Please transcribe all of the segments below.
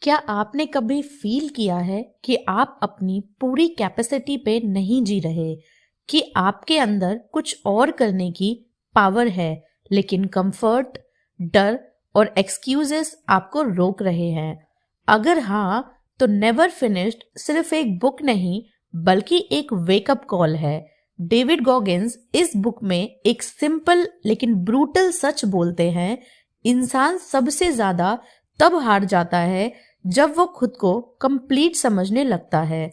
क्या आपने कभी फील किया है कि आप अपनी पूरी कैपेसिटी पे नहीं जी रहे, कि आपके अंदर कुछ और करने की पावर है, लेकिन कंफर्ट, डर और एक्सक्यूजेस आपको रोक रहे हैं? अगर हाँ, तो नेवर फिनिश्ड सिर्फ एक बुक नहीं, बल्कि एक वेकअप कॉल है। डेविड गॉगिंस इस बुक में एक सिंपल लेकिन ब्रूटल सच बोलते हैं। इंसान सबसे ज्यादा तब हार जाता है जब वो खुद को कंप्लीट समझने लगता है।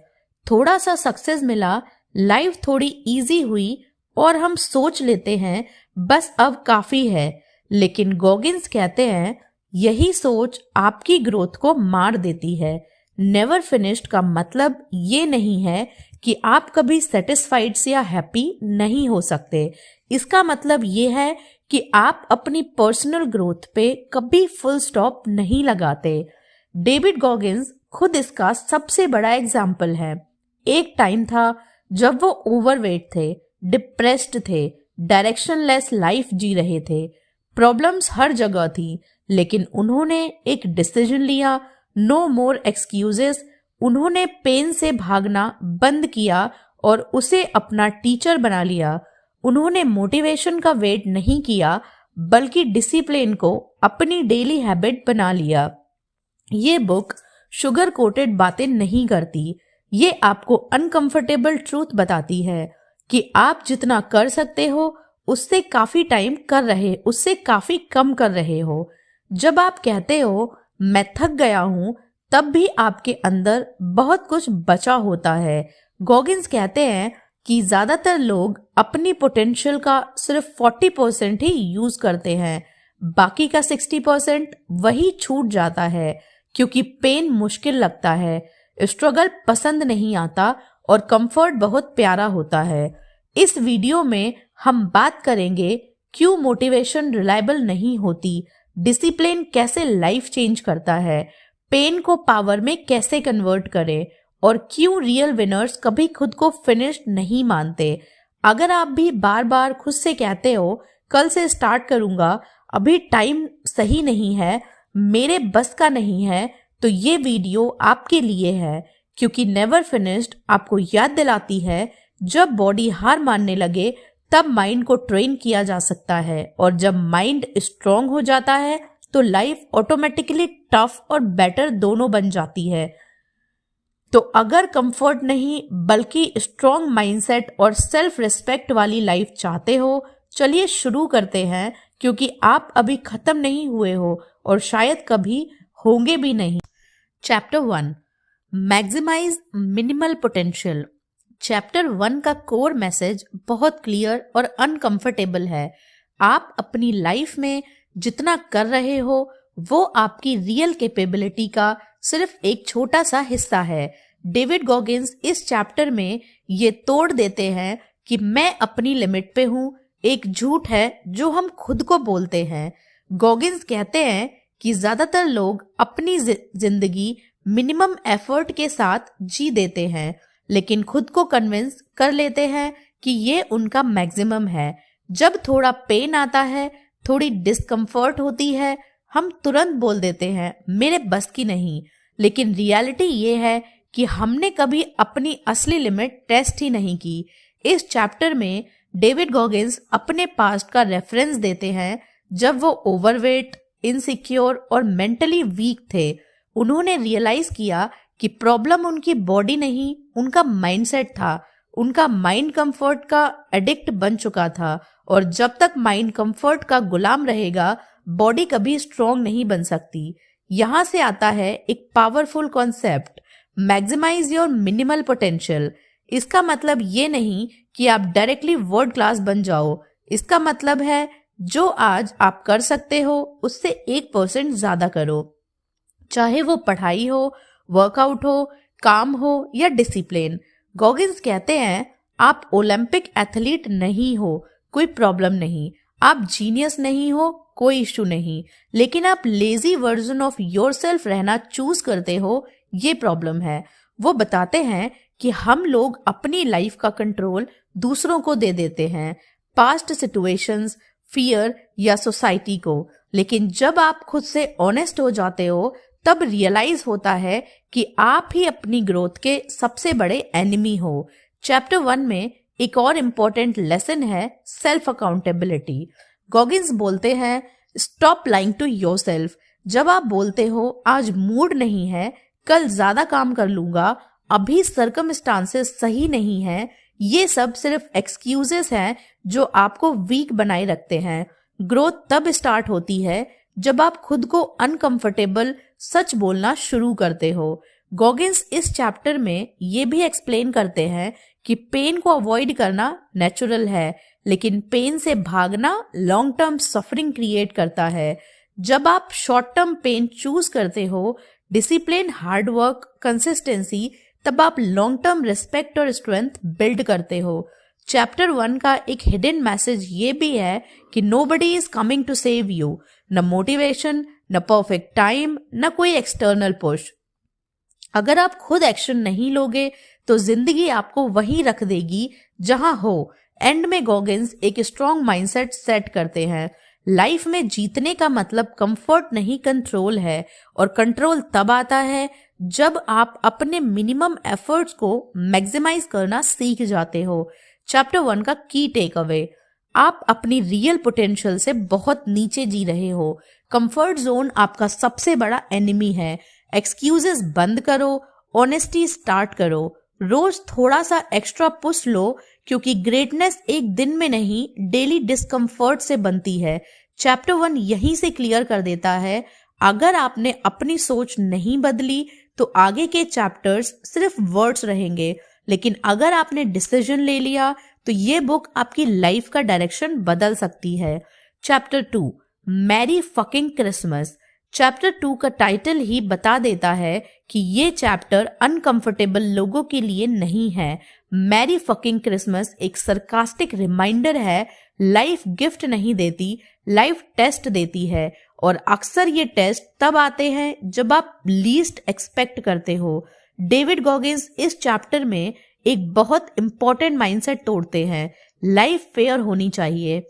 थोड़ा सा सक्सेस मिला, लाइफ थोड़ी इजी हुई और हम सोच लेते हैं बस अब काफी है। लेकिन गॉगिंस कहते हैं यही सोच आपकी ग्रोथ को मार देती है। नेवर फिनिश्ड का मतलब ये नहीं है कि आप कभी सेटिस्फाइड या हैप्पी नहीं हो सकते। इसका मतलब ये है कि आप अपनी पर्सनल ग्रोथ पे कभी फुल स्टॉप नहीं लगाते। डेविड गॉगिंस खुद इसका सबसे बड़ा एग्जाम्पल है। एक टाइम था जब वो ओवरवेट थे, डिप्रेस्ड थे, डायरेक्शनलेस लाइफ जी रहे थे। प्रॉब्लम्स हर जगह थी, लेकिन उन्होंने एक डिसीजन लिया, नो मोर एक्सक्यूजेस। उन्होंने पेन से भागना बंद किया और उसे अपना टीचर बना लिया। उन्होंने मोटिवेशन का वेट नहीं किया, बल्कि डिसिप्लिन को अपनी डेली हैबिट बना लिया। ये बुक शुगर कोटेड बातें नहीं करती, ये आपको अनकंफर्टेबल ट्रूथ बताती है कि आप जितना कर सकते हो उससे काफी कम कर रहे हो। जब आप कहते हो मैं थक गया हूं, तब भी आपके अंदर बहुत कुछ बचा होता है। गॉगिंस कहते हैं कि ज्यादातर लोग अपनी पोटेंशियल का सिर्फ 40% ही यूज करते हैं, बाकी का 60% वही छूट जाता है क्योंकि पेन मुश्किल लगता है, स्ट्रगल पसंद नहीं आता और कंफर्ट बहुत प्यारा होता है। इस वीडियो में हम बात करेंगे क्यों मोटिवेशन रिलायबल नहीं होती, डिसिप्लिन कैसे लाइफ चेंज करता है, पेन को पावर में कैसे कन्वर्ट करें और क्यों रियल विनर्स कभी खुद को फिनिश्ड नहीं मानते। अगर आप भी बार बार खुद से कहते हो कल से स्टार्ट करूंगा, अभी टाइम सही नहीं है, मेरे बस का नहीं है, तो ये वीडियो आपके लिए है। क्योंकि नेवर फिनिश्ड आपको याद दिलाती है जब बॉडी हार मानने लगे तब माइंड को ट्रेन किया जा सकता है, और जब माइंड स्ट्रांग हो जाता है तो लाइफ ऑटोमेटिकली टफ और बेटर दोनों बन जाती है। तो अगर कंफर्ट नहीं बल्कि स्ट्रांग माइंडसेट और सेल्फ रिस्पेक्ट वाली लाइफ चाहते हो, चलिए शुरू करते हैं, क्योंकि आप अभी खत्म नहीं हुए हो और शायद कभी होंगे भी नहीं। Chapter 1, maximize minimal potential. Chapter 1 का कोर मैसेज बहुत क्लियर और अनकंफर्टेबल है। आप अपनी लाइफ में जितना कर रहे हो वो आपकी रियल कैपेबिलिटी का सिर्फ एक छोटा सा हिस्सा है। डेविड गॉगिंस इस चैप्टर में ये तोड़ देते हैं कि मैं अपनी लिमिट पे हूँ एक झूठ है जो हम खुद को बोलते हैं। गॉगिंस कहते हैं कि ज्यादातर लोग अपनी जिंदगी मिनिमम एफर्ट के साथ जी देते हैं, लेकिन खुद को कन्विंस कर लेते हैं कि ये उनका मैक्सिमम है। जब थोड़ा पेन आता है, थोड़ी डिस्कम्फर्ट होती है, हम तुरंत बोल देते हैं मेरे बस की नहीं। लेकिन रियलिटी ये है कि हमने कभी अपनी असली लिमिट टेस्ट ही नहीं की। इस चैप्टर में डेविड गॉगिंस अपने पास्ट का रेफरेंस देते हैं जब वो ओवरवेट, इनसिक्योर और मेंटली वीक थे। उन्होंने रियलाइज किया कि प्रॉब्लम उनकी बॉडी नहीं, उनका माइंडसेट था। उनका माइंड कंफर्ट का एडिक्ट बन चुका था, और जब तक माइंड कंफर्ट का गुलाम रहेगा, बॉडी कभी स्ट्रांग नहीं बन सकती। यहाँ से आता है एक powerful concept, maximize your minimal potential. इसका मतलब ये नहीं कि आप डायरेक्टली वर्ल्ड क्लास बन जाओ। इसका मतलब है जो आज आप कर सकते हो उससे 1% ज्यादा करो, चाहे वो पढ़ाई हो, वर्कआउट हो, काम हो या डिसिप्लिन। गॉगिंस कहते हैं आप ओलंपिक एथलीट नहीं हो, कोई प्रॉब्लम नहीं। आप जीनियस नहीं हो, कोई इशू नहीं। लेकिन आप लेजी वर्जन ऑफ योरसेल्फ रहना चूज करते हो, ये प्रॉब्लम है। वो बताते हैं कि हम लोग अपनी लाइफ का कंट्रोल दूसरों को दे देते हैं, पास्ट सिचुएशंस, फियर या सोसाइटी को। लेकिन जब आप खुद से ऑनेस्ट हो जाते हो तब रियलाइज होता है कि आप ही अपनी ग्रोथ के सबसे बड़े एनिमी हो। चैप्टर 1 में एक और इम्पोर्टेंट लेसन है सेल्फ अकाउंटेबिलिटी। गॉगिंस बोलते हैं स्टॉप लाइंग टू योरसेल्फ। जब आप बोलते हो आज मूड नहीं है, कल ज्यादा काम कर लूंगा, अभी सर्कमस्टांसेस सही नहीं है, ये सब सिर्फ एक्सक्यूजेस हैं जो आपको वीक बनाए रखते हैं। ग्रोथ तब स्टार्ट होती है जब आप खुद को अनकंफर्टेबल सच बोलना शुरू करते हो। गॉगिंस इस चैप्टर में ये भी एक्सप्लेन करते हैं कि पेन को अवॉइड करना नेचुरल है, लेकिन पेन से भागना लॉन्ग टर्म सफरिंग क्रिएट करता है। जब आप शॉर्ट टर्म पेन चूज करते हो, डिसिप्लिन, हार्ड वर्क, कंसिस्टेंसी, तब आप लॉन्ग टर्म रिस्पेक्ट और स्ट्रेंथ बिल्ड करते हो। चैप्टर 1 का एक हिडन मैसेज ये भी है कि nobody is coming to save you. न मोटिवेशन, न परफेक्ट टाइम, न कोई एक्सटर्नल पुश। अगर आप खुद एक्शन नहीं लोगे तो जिंदगी आपको वहीं रख देगी जहां हो। एंड में गॉगिंस एक स्ट्रॉन्ग माइंडसेट सेट करते हैं। लाइफ में जीतने का मतलब कंफर्ट नहीं, कंट्रोल है, और कंट्रोल तब आता है जब आप अपने मिनिमम एफर्ट्स को मैक्सिमाइज करना सीख जाते हो। चैप्टर 1 का की टेक अवे, आप अपनी रियल पोटेंशियल से बहुत नीचे जी रहे हो। कंफर्ट जोन आपका सबसे बड़ा एनिमी है। एक्सक्यूजेस बंद करो, ऑनेस्टी स्टार्ट करो, रोज थोड़ा सा एक्स्ट्रा पुश लो, क्योंकि ग्रेटनेस एक दिन में नहीं, डेली डिस्कम्फर्ट से बनती है। चैप्टर 1 यहीं से क्लियर कर देता है, अगर आपने अपनी सोच नहीं बदली तो आगे के चैप्टर्स सिर्फ वर्ड्स रहेंगे, लेकिन अगर आपने डिसीजन ले लिया तो ये बुक आपकी लाइफ का डायरेक्शन बदल सकती है। Chapter 2 merry fucking Christmas. Chapter 2 का टाइटल ही बता देता है कि ये चैप्टर अनकंफर्टेबल लोगों के लिए नहीं है। मैरी फकिंग क्रिसमस एक सरकास्टिक रिमाइंडर है, लाइफ गिफ्ट नहीं देती, लाइफ टेस्ट देती है, और अक्सर ये टेस्ट तब आते हैं जब आप लीस्ट एक्सपेक्ट करते हो। डेविड गॉगिंस इस चैप्टर में एक बहुत इंपॉर्टेंट माइंडसेट तोड़ते हैं, लाइफ फेयर होनी चाहिए।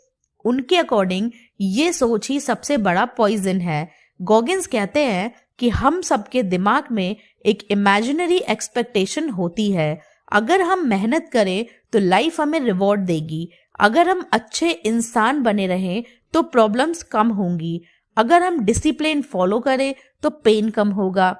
उनके अकॉर्डिंग ये सोच ही सबसे बड़ा पॉइजन है। गॉगिंस कहते हैं कि हम सबके दिमाग में एक इमेजिनरी एक्सपेक्टेशन होती है। अगर हम मेहनत करें तो लाइफ हमें रिवॉर्ड देगी, अगर हम अच्छे इंसान बने रहें तो प्रॉब्लम्स कम होंगी, अगर हम डिसिप्लिन फॉलो करें तो पेन कम होगा।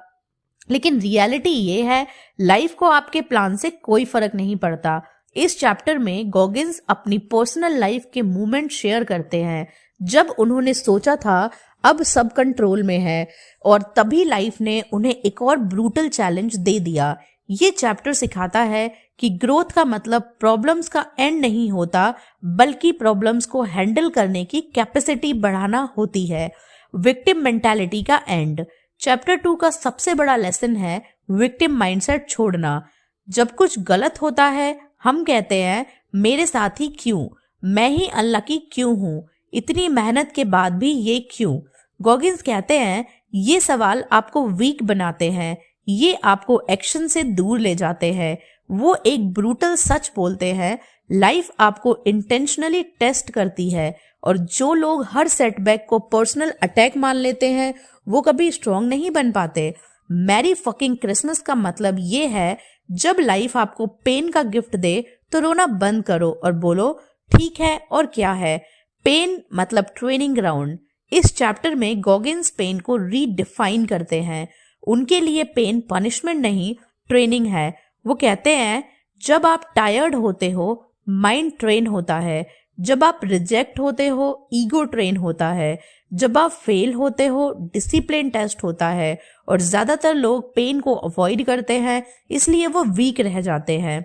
लेकिन रियलिटी ये है, लाइफ को आपके प्लान से कोई फर्क नहीं पड़ता। इस चैप्टर में गॉगिंस अपनी पर्सनल लाइफ के मोमेंट शेयर करते हैं, जब उन्होंने सोचा था अब सब कंट्रोल में है, और तभी लाइफ ने उन्हें एक और ब्रूटल चैलेंज दे दिया। ये चैप्टर सिखाता है कि ग्रोथ का मतलब प्रॉब्लम्स का एंड नहीं होता, बल्कि प्रॉब्लम्स को हैंडल करने की कैपेसिटी बढ़ाना होती है। विक्टिम मेंटालिटी का एंड। चैप्टर 2 का सबसे बड़ा लेसन है विक्टिम माइंडसेट छोड़ना। जब कुछ गलत होता है हम कहते हैं मेरे साथ ही क्यों, मैं ही अनलकी क्यों हूं, इतनी मेहनत के बाद भी ये क्यों। गॉगिंस कहते हैं ये सवाल आपको वीक बनाते हैं, ये आपको एक्शन से दूर ले जाते हैं। वो एक ब्रूटल सच बोलते हैं, लाइफ आपको इंटेंशनली टेस्ट करती है, और जो लोग हर सेटबैक को पर्सनल अटैक मान लेते हैं वो कभी स्ट्रॉन्ग नहीं बन पाते। मैरी फकिंग क्रिसमस का मतलब ये है, जब लाइफ आपको पेन का गिफ्ट दे तो रोना बंद करो और बोलो ठीक है और क्या है। पेन मतलब ट्रेनिंग ग्राउंड। इस चैप्टर में गॉगिंस पेन को रीडिफाइन करते हैं। उनके लिए पेन पनिशमेंट नहीं, ट्रेनिंग है। वो कहते हैं जब आप टायर्ड होते हो माइंड ट्रेन होता है, जब आप रिजेक्ट होते हो ईगो ट्रेन होता है, जब आप फेल होते हो डिसिप्लिन टेस्ट होता है, और ज्यादातर लोग पेन को अवॉइड करते हैं इसलिए वो वीक रह जाते हैं।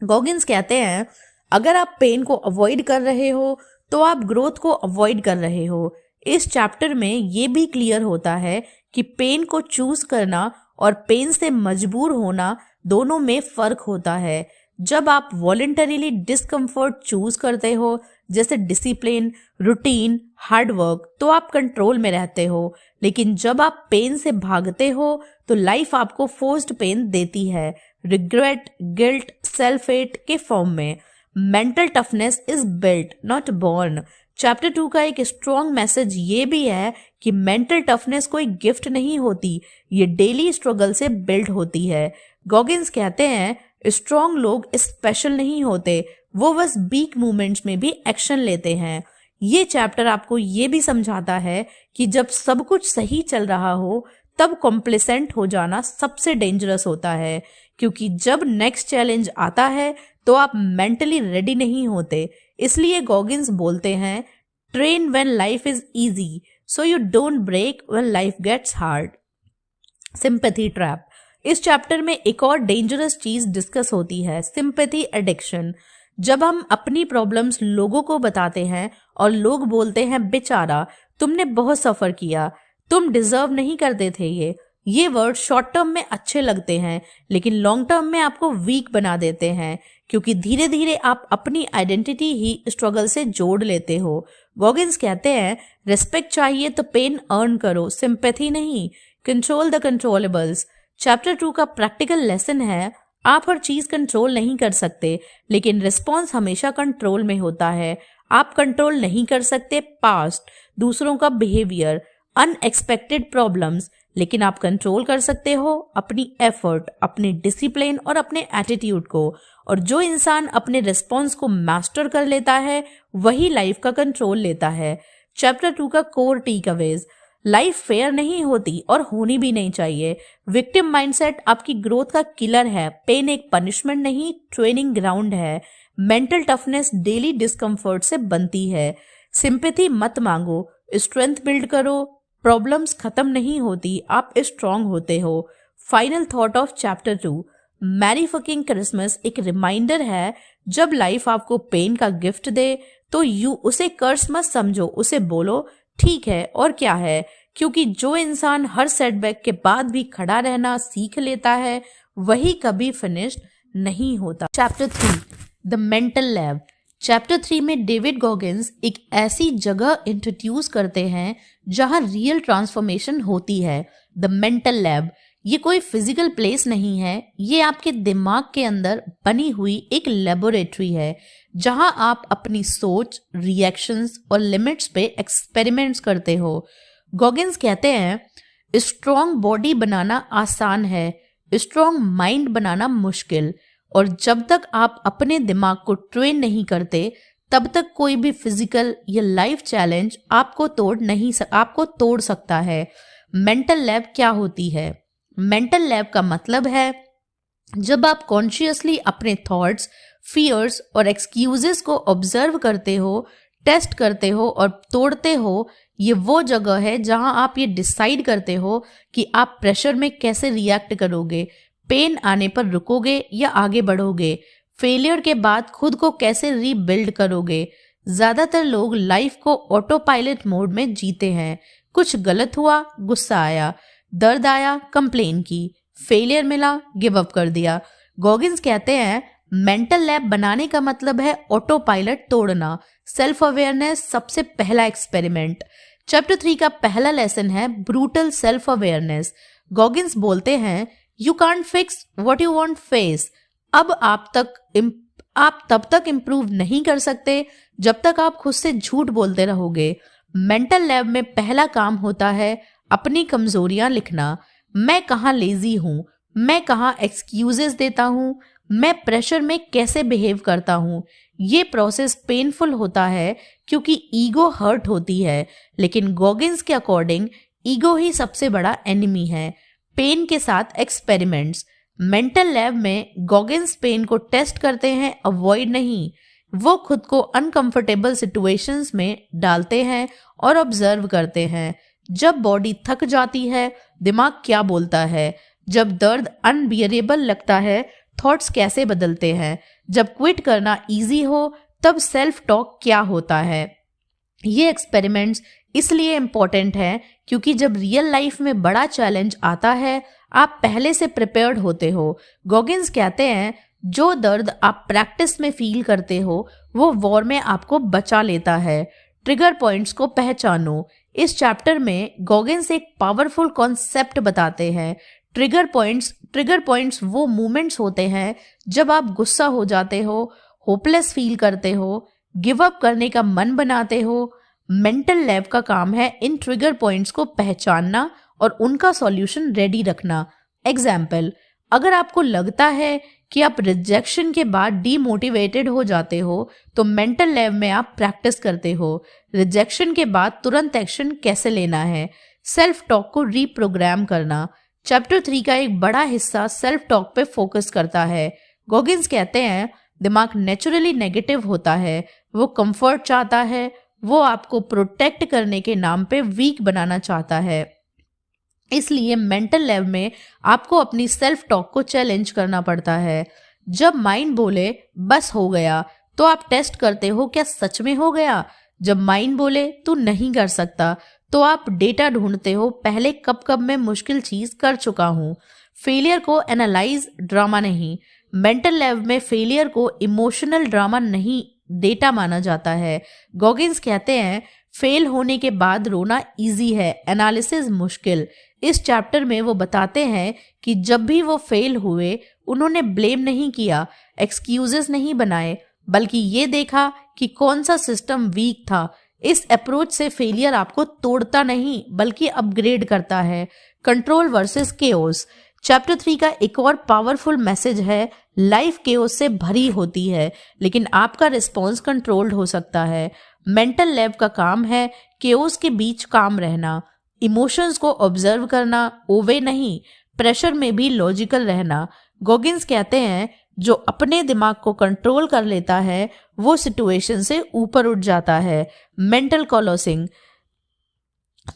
गॉगिंस कहते हैं अगर आप पेन को अवॉइड कर रहे हो तो आप ग्रोथ को अवॉइड कर रहे हो। इस चैप्टर में ये भी क्लियर होता है कि पेन को चूज करना और पेन से मजबूर होना दोनों में फर्क होता है। जब आप वॉलंटरीली डिस्कम्फर्ट चूज करते हो, जैसे डिसिप्लिन, रूटीन, हार्ड वर्क, तो आप कंट्रोल में रहते हो। लेकिन जब आप पेन से भागते हो तो लाइफ आपको फोर्स्ड पेन देती है, रिग्रेट, गिल्ट, सेल्फ हेट के फॉर्म में। Mental toughness is built not born. Chapter 2 का एक स्ट्रॉन्ग मैसेज ये भी है कि मेंटल टफनेस कोई गिफ्ट नहीं होती, ये डेली स्ट्रगल से बिल्ड होती है। गॉगिन्स कहते हैं स्ट्रॉन्ग लोग स्पेशल नहीं होते, वो बस वीक मोमेंट्स में भी एक्शन लेते हैं। ये चैप्टर आपको ये भी समझाता है कि जब सब कुछ सही चल रहा हो तब कॉम्प्लेसेंट हो जाना सबसे डेंजरस होता है, क्योंकि जब नेक्स्ट चैलेंज आता है तो आप मेंटली रेडी नहीं होते। इसलिए गॉगिन्स बोलते हैं train when life is easy so you don't break when life gets hard. Sympathy trap. इस चैप्टर में एक और डेंजरस चीज डिस्कस होती है, सिंपैथी एडिक्शन। जब हम अपनी प्रॉब्लम्स लोगों को बताते हैं और लोग बोलते हैं बेचारा तुमने बहुत सफर किया, तुम डिजर्व नहीं करते थे, ये वर्ड शॉर्ट टर्म में अच्छे लगते हैं लेकिन लॉन्ग टर्म में आपको वीक बना देते हैं, क्योंकि धीरे धीरे आप अपनी आइडेंटिटी ही स्ट्रगल से जोड़ लेते हो। गॉगिन्स कहते हैं रिस्पेक्ट चाहिए तो पेन अर्न करो, सिंपैथी नहीं। Control the controllables. चैप्टर 2 का प्रैक्टिकल लेसन है आप हर चीज कंट्रोल नहीं कर सकते, लेकिन रिस्पॉन्स हमेशा कंट्रोल में होता है। आप कंट्रोल नहीं कर सकते पास्ट, दूसरों का बिहेवियर, अनएक्सपेक्टेड प्रॉब्लम्स, लेकिन आप कंट्रोल कर सकते हो अपनी एफर्ट, अपने डिसिप्लिन और अपने एटीट्यूड को। और जो इंसान अपने रिस्पॉन्स को मास्टर कर लेता है वही लाइफ का कंट्रोल लेता है। चैप्टर 2 का कोर टेकअवेज। लाइफ फेयर नहीं होती और होनी भी नहीं चाहिए। विक्टिम माइंडसेट आपकी ग्रोथ का किलर है। पेन एक पनिशमेंट नहीं, ट्रेनिंग ग्राउंड है। मेंटल टफनेस डेली डिस्कम्फर्ट से बनती है। सिंपैथी मत मांगो, स्ट्रेंथ बिल्ड करो। प्रॉब्लम्स खत्म नहीं होती, आप स्ट्रांग होते हो। Final thought of chapter 2। Merry fucking Christmas एक रिमाइंडर है, जब लाइफ आपको पेन का गिफ्ट दे तो उसे कर्स मत समझो, उसे बोलो ठीक है और क्या है, क्योंकि जो इंसान हर सेटबैक के बाद भी खड़ा रहना सीख लेता है वही कभी फिनिश्ड नहीं होता। Chapter 3 the mental lab. Chapter 3 में डेविड गॉगिन्स एक ऐसी जगह इंट्रोड्यूस करते हैं जहां रियल ट्रांसफॉर्मेशन होती है, द मेंटल लैब। ये कोई फिजिकल प्लेस नहीं है, ये आपके दिमाग के अंदर बनी हुई एक लेबोरेटरी है जहां आप अपनी सोच, रिएक्शंस और लिमिट्स पे एक्सपेरिमेंट्स करते हो। गॉगिन्स कहते हैं स्ट्रॉन्ग बॉडी बनाना आसान है, स्ट्रॉन्ग माइंड बनाना मुश्किल, और जब तक आप अपने दिमाग को ट्रेन नहीं करते तब तक कोई भी फिजिकल या लाइफ चैलेंज आपको तोड़ सकता है। मेंटल लैब क्या होती है? मेंटल लैब का मतलब है जब आप कॉन्शियसली अपने थॉट्स, फियर्स और एक्सक्यूजेस को ऑब्जर्व करते हो, टेस्ट करते हो और तोड़ते हो। ये वो जगह है जहां आप ये डिसाइड करते हो कि आप प्रेशर में कैसे रिएक्ट करोगे, पेन आने पर रुकोगे या आगे बढ़ोगे, फेलियर के बाद खुद को कैसे रीबिल्ड करोगे। ज्यादातर लोग लाइफ को ऑटो पायलट मोड में जीते हैं। कुछ गलत हुआ, गुस्सा आया, दर्द आया, कंप्लेन की, फेलियर मिला, गिव अप कर दिया। गॉगिन्स कहते हैं मेंटल लैब बनाने का मतलब है ऑटो पायलट तोड़ना। सेल्फ अवेयरनेस सबसे पहला एक्सपेरिमेंट। चैप्टर 3 का पहला लेसन है ब्रूटल सेल्फ अवेयरनेस। गॉगिन्स बोलते हैं you can't fix what you want face. अब आप तब तक इम्प्रूव नहीं कर सकते जब तक आप खुद से झूठ बोलते रहोगे। मेंटल लैब में पहला काम होता है अपनी कमजोरियां लिखना। मैं कहाँ लेजी हूँ, मैं कहाँ एक्सक्यूजेस देता हूँ, मैं प्रेशर में कैसे बिहेव करता हूँ। ये प्रोसेस पेनफुल होता है क्योंकि ईगो हर्ट होती है, लेकिन गॉगिन्स के अकॉर्डिंग ईगो ही सबसे बड़ा एनिमी है। पेन के साथ एक्सपेरिमेंट्स। मेंटल लैब में गॉगिन्स पेन को टेस्ट करते हैं, अवॉइड नहीं। वो खुद को अनकंफर्टेबल सिचुएशंस में डालते हैं और ऑब्जर्व करते हैं। जब बॉडी थक जाती है, दिमाग क्या बोलता है। जब दर्द अनबियरेबल लगता है, थॉट्स कैसे बदलते हैं। जब क्विट करना इजी हो, तब सेल्फ टॉक क्या होता है। ये एक्सपेरिमेंट्स इसलिए इम्पोर्टेंट है क्योंकि जब रियल लाइफ में बड़ा चैलेंज आता है आप पहले से प्रिपेयर्ड होते हो। गॉगिन्स कहते हैं जो दर्द आप प्रैक्टिस में फील करते हो वो वॉर में आपको बचा लेता है। ट्रिगर पॉइंट्स को पहचानो। इस चैप्टर में गॉगिन्स एक पावरफुल कॉन्सेप्ट बताते हैं। ट्रिगर पॉइंट्स वो मोमेंट्स होते हैं जब आप गुस्सा हो जाते हो, होपलेस फील करते हो, गिव अप करने का मन बनाते हो। मेंटल लैब का काम है इन ट्रिगर पॉइंट्स को पहचानना और उनका सॉल्यूशन रेडी रखना। एग्जाम्पल, अगर आपको लगता है कि आप रिजेक्शन के बाद डीमोटिवेटेड हो जाते हो तो मेंटल लैब में आप प्रैक्टिस करते हो रिजेक्शन के बाद तुरंत एक्शन कैसे लेना है, सेल्फ टॉक को रीप्रोग्राम करना। चैप्टर 3 का एक बड़ा हिस्सा सेल्फ टॉक पे फोकस करता है। गॉगिन्स कहते हैं दिमाग नेचुरली नेगेटिव होता है, वो कंफर्ट चाहता है, वो आपको प्रोटेक्ट करने के नाम पे वीक बनाना चाहता है। इसलिए मेंटल लैब में आपको अपनी सेल्फ टॉक को चैलेंज करना पड़ता है। जब माइंड बोले बस हो गया तो आप टेस्ट करते हो क्या सच में हो गया। जब माइंड बोले तू नहीं कर सकता तो आप डेटा ढूंढते हो पहले कब कब मैं मुश्किल चीज कर चुका हूँ। फेलियर को एनालाइज ड्रामा नहीं, मेंटल लैब में फेलियर को इमोशनल ड्रामा नहीं डेटा माना जाता है। गॉगिन्स कहते हैं फेल होने के बाद रोना इजी है, एनालिसिस मुश्किल। इस चैप्टर में वो बताते हैं कि जब भी वो फेल हुए उन्होंने ब्लेम नहीं किया, एक्सक्यूजेस नहीं बनाए, बल्कि ये देखा कि कौन सा सिस्टम वीक था। इस अप्रोच से फेलियर आपको तोड़ता नहीं बल्कि अपग्रेड करता है। Control versus chaos. चैप्टर 3 का एक और पावरफुल मैसेज है लाइफ केओस से भरी होती है लेकिन आपका रिस्पॉन्स कंट्रोल्ड हो सकता है। मेंटल लैब का काम है केओस के बीच काम रहना, इमोशंस को ऑब्जर्व करना, ओवे नहीं, प्रेशर में भी लॉजिकल रहना। गॉगिन्स कहते हैं जो अपने दिमाग को कंट्रोल कर लेता है वो सिचुएशन से ऊपर उठ जाता है। मेंटल कॉलोसिंग।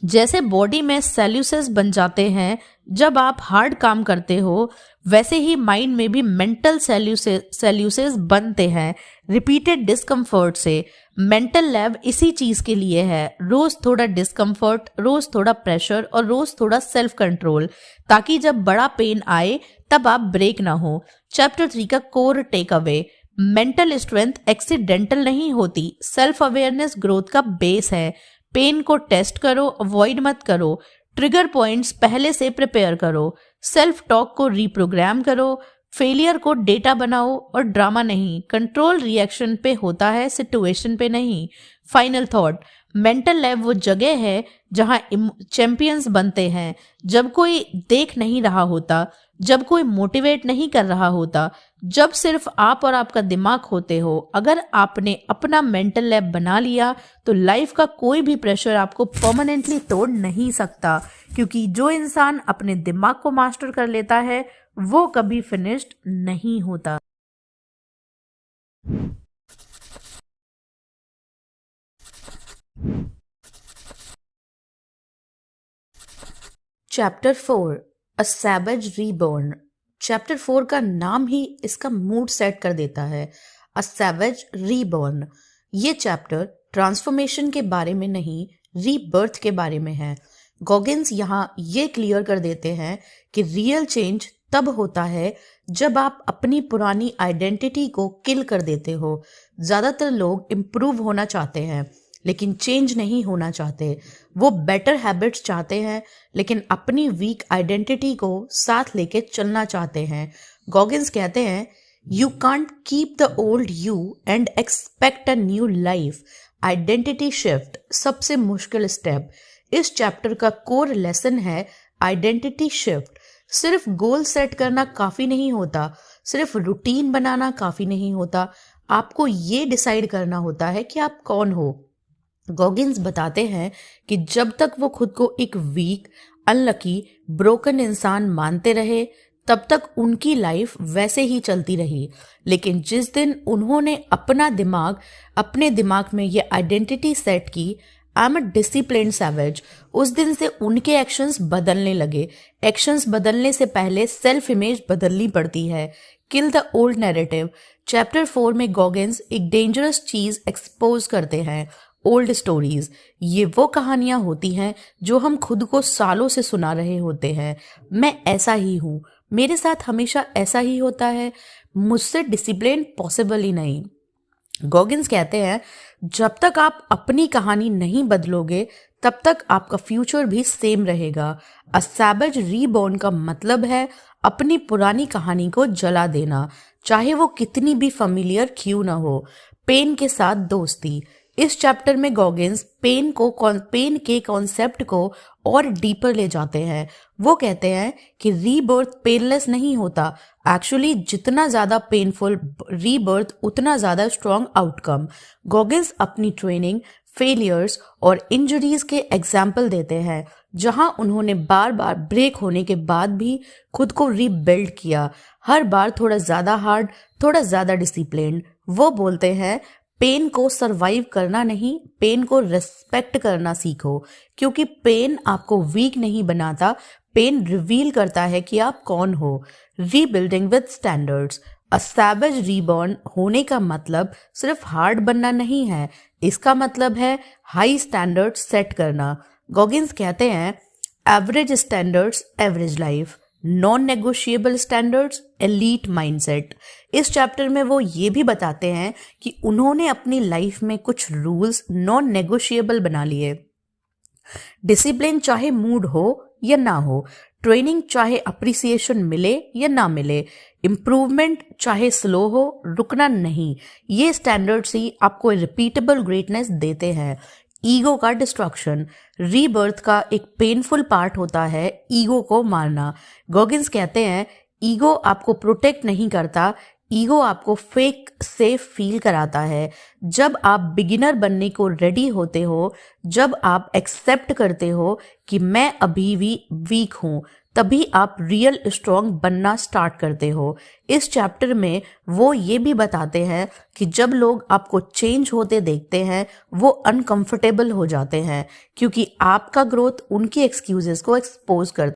जैसे बॉडी में सेल्यूसेस बन जाते हैं जब आप हार्ड काम करते हो, वैसे ही माइंड में भी मेंटल सेल्यूसेस बनते हैं रिपीटेड डिस्कम्फर्ट से। मेंटल लैब इसी चीज के लिए है, रोज थोड़ा डिस्कम्फर्ट, रोज थोड़ा प्रेशर और रोज थोड़ा सेल्फ कंट्रोल, ताकि जब बड़ा पेन आए तब आप ब्रेक ना हो। चैप्टर 3 का core take away. Mental strength accidental नहीं होती, सेल्फ अवेयरनेस ग्रोथ का बेस है। पेन को टेस्ट करो, अवॉइड मत करो, ट्रिगर पॉइंट्स पहले से प्रिपेयर करो, सेल्फ टॉक को रीप्रोग्राम करो, फेलियर को डेटा बनाओ और ड्रामा नहीं, कंट्रोल रिएक्शन पे होता है, सिचुएशन पे नहीं। फाइनल थॉट, मेंटल लैब वो जगह है जहां चैंपियंस बनते हैं। जब कोई देख नहीं रहा होता, जब कोई मोटिवेट नहीं कर रहा होता, जब सिर्फ आप और आपका दिमाग होते हो। अगर आपने अपना मेंटल लैब बना लिया तो लाइफ का कोई भी प्रेशर आपको परमानेंटली तोड़ नहीं सकता, क्योंकि जो इंसान अपने दिमाग को मास्टर कर लेता है वो कभी फिनिश्ड नहीं होता। चैप्टर 4 अ सैवेज रीबॉर्न। चैप्टर 4 का नाम ही इसका मूड सेट कर देता है, अ सैवेज रीबॉर्न। ये चैप्टर ट्रांसफॉर्मेशन के बारे में नहीं, रीबर्थ के बारे में है। गॉगिन्स यहाँ ये क्लियर कर देते हैं कि रियल चेंज तब होता है जब आप अपनी पुरानी आइडेंटिटी को किल कर देते हो। ज़्यादातर लोग इम्प्रूव होना चाहते हैं लेकिन चेंज नहीं होना चाहते। वो बेटर हैबिट्स चाहते हैं लेकिन अपनी वीक आइडेंटिटी को साथ लेके चलना चाहते हैं। गॉगिन्स कहते हैं you can't keep the old you and expect a new life. Identity shift सबसे मुश्किल स्टेप। इस चैप्टर का कोर लेसन है आइडेंटिटी शिफ्ट। सिर्फ गोल सेट करना काफी नहीं होता, सिर्फ रूटीन बनाना काफी नहीं होता, आपको ये डिसाइड करना होता है कि आप कौन हो। गॉगिन्स बताते हैं कि जब तक वो खुद को एक वीक, अनलकी, ब्रोकन इंसान मानते रहे तब तक उनकी लाइफ वैसे ही चलती रही। लेकिन जिस दिन उन्होंने अपने दिमाग में ये आइडेंटिटी सेट की, I am a disciplined savage, उस दिन से उनके एक्शंस बदलने लगे। एक्शंस बदलने से पहले सेल्फ इमेज बदलनी पड़ती है। Kill the old narrative. Chapter 4 में गॉगिन्स एक डेंजरस चीज एक्सपोज करते हैं, ओल्ड स्टोरीज। ये वो कहानियां होती हैं जो हम खुद को सालों से सुना रहे होते हैं। मैं ऐसा ही हूँ, मेरे साथ हमेशा ऐसा ही होता है, मुझसे डिसिप्लिन पॉसिबल ही नहीं। गॉगिन्स कहते हैं जब तक आप अपनी कहानी नहीं बदलोगे तब तक आपका फ्यूचर भी सेम रहेगा। अ सैवेज रीबॉर्न का मतलब है अपनी पुरानी कहानी को जला देना, चाहे वो कितनी भी फैमिलियर क्यों ना हो। पेन के साथ दोस्ती। इस चैप्टर में गॉगिंस पेन के कॉन्सेप्ट को और डीपर ले जाते हैं। वो कहते हैं कि रीबर्थ पेनलेस नहीं होता। एक्चुअली जितना ज्यादा पेनफुल रीबर्थ उतना ज्यादा स्ट्रॉन्ग आउटकम। गॉगिंस अपनी ट्रेनिंग, फेलियर्स और इंजरीज के एग्जाम्पल देते हैं, जहां उन्होंने बार बार ब्रेक होने के बाद भी खुद को रीबिल्ड किया, हर बार थोड़ा ज्यादा हार्ड, थोड़ा ज्यादा डिसिप्लिन्ड। वो बोलते हैं पेन को सरवाइव करना नहीं, पेन को रिस्पेक्ट करना सीखो, क्योंकि पेन आपको वीक नहीं बनाता, पेन रिवील करता है कि आप कौन हो। Rebuilding with standards. A savage reborn होने का मतलब सिर्फ हार्ड बनना नहीं है, इसका मतलब है हाई स्टैंडर्ड सेट करना। गॉगिंस कहते हैं average standards average life, non negotiable standards elite mindset. इस चैप्टर में वो ये भी बताते हैं कि उन्होंने अपनी लाइफ में कुछ रूल्स नॉन नेगोशिएबल बना लिए। डिसिप्लिन चाहे मूड हो या ना हो, ट्रेनिंग चाहे अप्रिसिएशन मिले या ना मिले, इम्प्रूवमेंट चाहे स्लो हो, रुकना नहीं। ये स्टैंडर्ड्स ही आपको रिपीटेबल ग्रेटनेस देते हैं। ईगो का डिस्ट्रक्शन। रीबर्थ का एक पेनफुल पार्ट होता है ईगो को मारना। गॉगिंस कहते हैं ईगो आपको प्रोटेक्ट नहीं करता, ईगो आपको फेक सेफ फील कराता है। जब आप बिगिनर बनने को रेडी होते हो, जब आप एक्सेप्ट करते हो कि मैं अभी भी वीक हूं, तभी आप रियल स्ट्रॉन्ग बनना स्टार्ट करते हो। इस चैप्टर में वो ये भी बताते हैं कि जब लोग आपको चेंज होते देखते हैं, वो अनकंफर्टेबल हो जाते हैं, क्योंकि आपका ग्रोथ उनकी एक्सक्यूजेस को एक्सपोज करता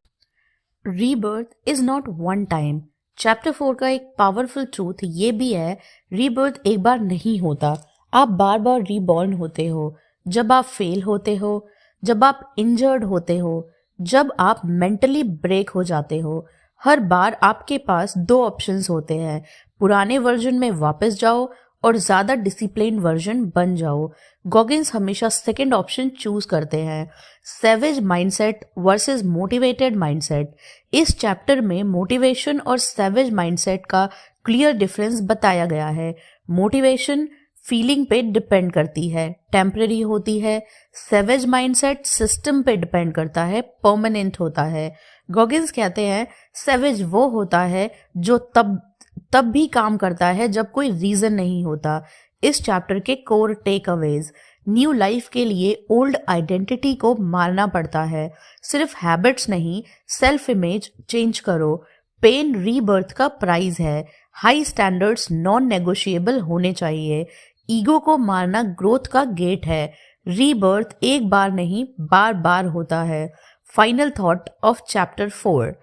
है। Rebirth is not one time. Chapter 4 का एक पावरफुल ट्रूथ ये भी है, रीबर्थ एक बार नहीं होता, आप बार बार रीबॉर्न होते हो। जब आप फेल होते हो, जब आप इंजर्ड होते हो, जब आप मेंटली ब्रेक हो जाते हो, हर बार आपके पास दो ऑप्शंस होते हैं, पुराने वर्जन में वापस जाओ और ज्यादा डिसिप्लिन वर्जन बन जाओ। गॉगिंस हमेशा सेकंड ऑप्शन चूज करते हैं। Savage mindset versus motivated mindset. इस चैप्टर में मोटिवेशन और सेवेज माइंडसेट का क्लियर डिफरेंस बताया गया है। मोटिवेशन फीलिंग पे डिपेंड करती है, टेम्पररी होती है। सेवेज माइंडसेट सिस्टम पे डिपेंड करता है, परमानेंट होता है। गॉगिंस कहते हैं सेवेज वो होता है जो तब भी काम करता है जब कोई रीजन नहीं होता। इस चैप्टर के core take aways. New life के लिए ओल्ड आइडेंटिटी को मारना पड़ता है, सिर्फ हैबिट्स नहीं, सेल्फ इमेज चेंज करो। पेन रीबर्थ का प्राइस है। हाई स्टैंडर्ड्स नॉन नेगोशिएबल होने चाहिए। ईगो को मारना ग्रोथ का गेट है। रीबर्थ एक बार नहीं, बार बार होता है। Final thought of chapter 4।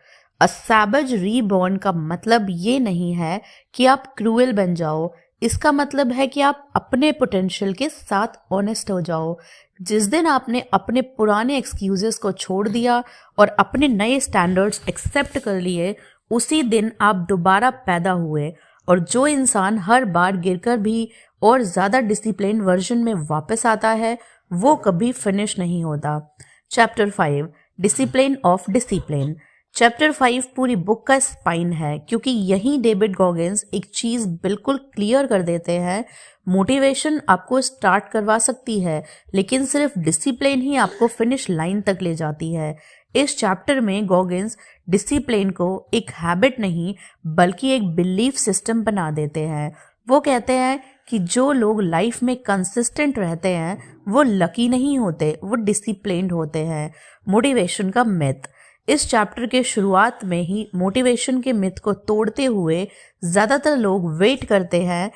A savage reborn का मतलब ये नहीं है कि आप क्रूएल बन जाओ, इसका मतलब है कि आप अपने पोटेंशियल के साथ ऑनेस्ट हो जाओ। जिस दिन आपने अपने पुराने एक्सक्यूजेस को छोड़ दिया और अपने नए स्टैंडर्ड्स एक्सेप्ट कर लिए, उसी दिन आप दोबारा पैदा हुए। और जो इंसान हर बार गिरकर भी और ज्यादा डिसिप्लिन वर्जन में वापस आता है, वो कभी फिनिश नहीं होता। Chapter 5 discipline of discipline. Chapter 5 पूरी बुक का स्पाइन है, क्योंकि यही डेविड गॉगिंस एक चीज बिल्कुल क्लियर कर देते हैं, मोटिवेशन आपको स्टार्ट करवा सकती है, लेकिन सिर्फ डिसिप्लिन ही आपको फिनिश लाइन तक ले जाती है। इस चैप्टर में गॉगिंस डिसिप्लिन को एक हैबिट नहीं बल्कि एक बिलीफ सिस्टम बना देते हैं। वो कहते हैं कि जो लोग लाइफ में कंसिस्टेंट रहते हैं वो लकी नहीं होते, वो डिसिप्लिन्ड होते हैं। मोटिवेशन का मिथ। इस चैप्टर के शुरुआत में ही मोटिवेशन के मिथ को तोड़ते हुए ज्यादातर लोग वेट करते हैं,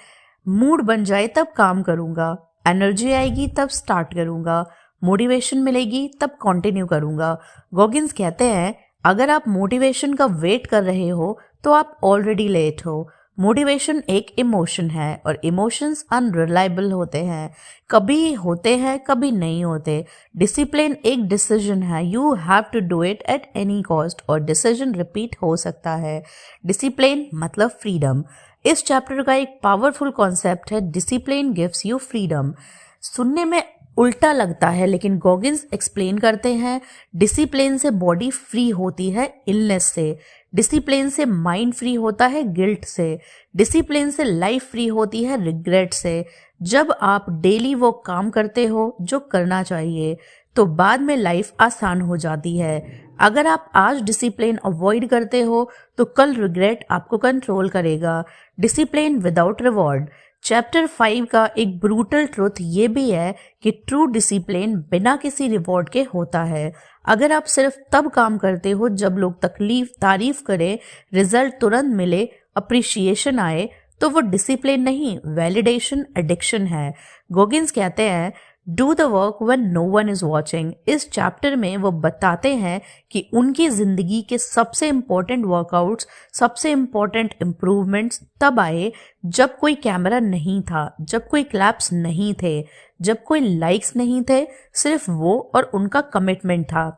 मूड बन जाए तब काम करूंगा, एनर्जी आएगी तब स्टार्ट करूंगा, मोटिवेशन मिलेगी तब कंटिन्यू करूंगा। गॉगिंस कहते हैं अगर आप मोटिवेशन का वेट कर रहे हो तो आप ऑलरेडी लेट हो। मोटिवेशन एक इमोशन है और इमोशंस अनरिलायबल होते हैं, कभी होते हैं कभी नहीं होते। डिसिप्लिन एक डिसीजन है, you have to do it at any cost, और डिसीजन रिपीट हो सकता है। डिसिप्लिन मतलब फ्रीडम। इस चैप्टर का एक पावरफुल कॉन्सेप्ट है डिसिप्लिन गिव्स यू फ्रीडम। सुनने में उल्टा लगता है, लेकिन गॉगिन्स एक्सप्लेन करते हैं डिसिप्लिन से बॉडी फ्री होती है इलनेस से, डिसिप्लिन से माइंड फ्री होता है गिल्ट से, डिसिप्लिन से लाइफ फ्री होती है रिग्रेट से। जब आप डेली वो काम करते हो जो करना चाहिए तो बाद में लाइफ आसान हो जाती है। अगर आप आज डिसिप्लिन अवॉइड करते हो तो कल रिग्रेट आपको कंट्रोल करेगा। Discipline without reward. चैप्टर 5 का एक ब्रूटल ट्रुथ ये भी है कि ट्रू डिसिप्लिन बिना किसी रिवॉर्ड के होता है। अगर आप सिर्फ तब काम करते हो जब लोग तारीफ करें, रिजल्ट तुरंत मिले, अप्रिशिएशन आए, तो वो डिसिप्लिन नहीं, वैलिडेशन एडिक्शन है। गॉगिन्स कहते हैं do the work when no one is watching. इस चैप्टर में वो बताते हैं कि उनकी जिंदगी के सबसे इम्पोर्टेंट वर्कआउट्स, सबसे इम्पोर्टेंट इम्प्रूवमेंट्स तब आए जब कोई कैमरा नहीं था, जब कोई क्लैप्स नहीं थे, जब कोई लाइक्स नहीं थे, सिर्फ वो और उनका कमिटमेंट था।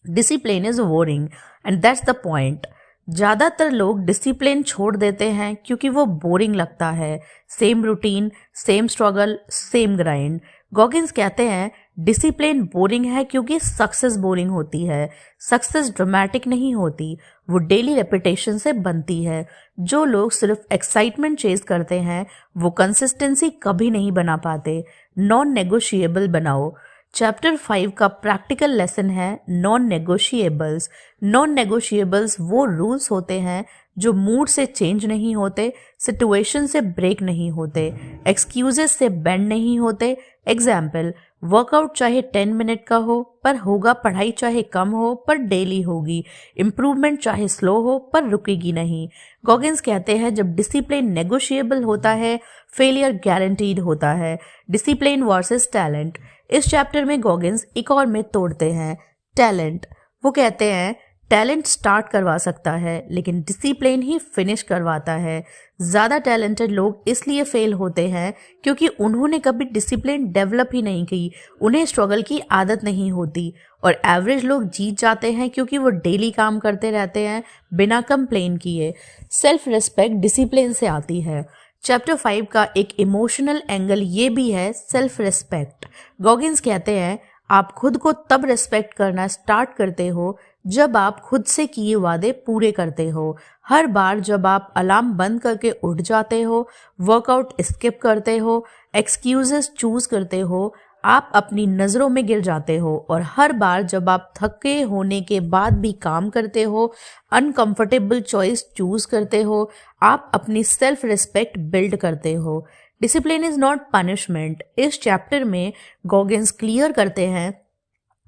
Discipline is boring and that's the point. ज़्यादातर लोग डिसिप्लिन छोड़ देते हैं क्योंकि वो बोरिंग लगता है। Same routine, same struggle, same grind. Goggins कहते हैं डिसिप्लिन बोरिंग है क्योंकि सक्सेस बोरिंग होती है। सक्सेस ड्रामेटिक नहीं होती, वो डेली रेपिटेशन से बनती है। जो लोग सिर्फ एक्साइटमेंट चेज करते हैं वो कंसिस्टेंसी कभी नहीं बना पाते। नॉन नेगोशिएबल बनाओ। चैप्टर 5 का प्रैक्टिकल लेसन है नॉन नेगोशिएबल्स। नॉन नेगोशिएबल्स वो रूल्स होते हैं जो मूड से चेंज नहीं होते, सिचुएशन से ब्रेक नहीं होते, एक्सक्यूजेस से बेंड नहीं होते। एग्जाम्पल, वर्कआउट चाहे 10 मिनट का हो पर होगा, पढ़ाई चाहे कम हो पर डेली होगी, इम्प्रूवमेंट चाहे स्लो हो पर रुकेगी नहीं। गॉगिन्स कहते हैं जब डिसिप्लिन नेगोशिएबल होता है, फेलियर गारंटीड होता है। Discipline versus talent. इस चैप्टर में गॉगिन्स एक और मिथ तोड़ते हैं, टैलेंट। वो कहते हैं टैलेंट स्टार्ट करवा सकता है लेकिन डिसिप्लिन ही फिनिश करवाता है। ज़्यादा टैलेंटेड लोग इसलिए फेल होते हैं क्योंकि उन्होंने कभी डिसिप्लिन डेवलप ही नहीं की, उन्हें स्ट्रगल की आदत नहीं होती। और एवरेज लोग जीत जाते हैं क्योंकि वो डेली काम करते रहते हैं बिना कंप्लेन किए। सेल्फ रिस्पेक्ट डिसिप्लिन से आती है। चैप्टर 5 का एक इमोशनल एंगल ये भी है सेल्फ रिस्पेक्ट। गॉगिन्स कहते हैं आप खुद को तब रिस्पेक्ट करना स्टार्ट करते हो जब आप खुद से किए वादे पूरे करते हो। हर बार जब आप अलार्म बंद करके उठ जाते हो, वर्कआउट स्किप करते हो, एक्सक्यूजेस चूज करते हो, आप अपनी नज़रों में गिर जाते हो। और हर बार जब आप थके होने के बाद भी काम करते हो, अनकंफर्टेबल चॉइस चूज करते हो, आप अपनी सेल्फ रिस्पेक्ट बिल्ड करते हो। Discipline is not punishment. इस चैप्टर में गॉगिन्स क्लियर करते हैं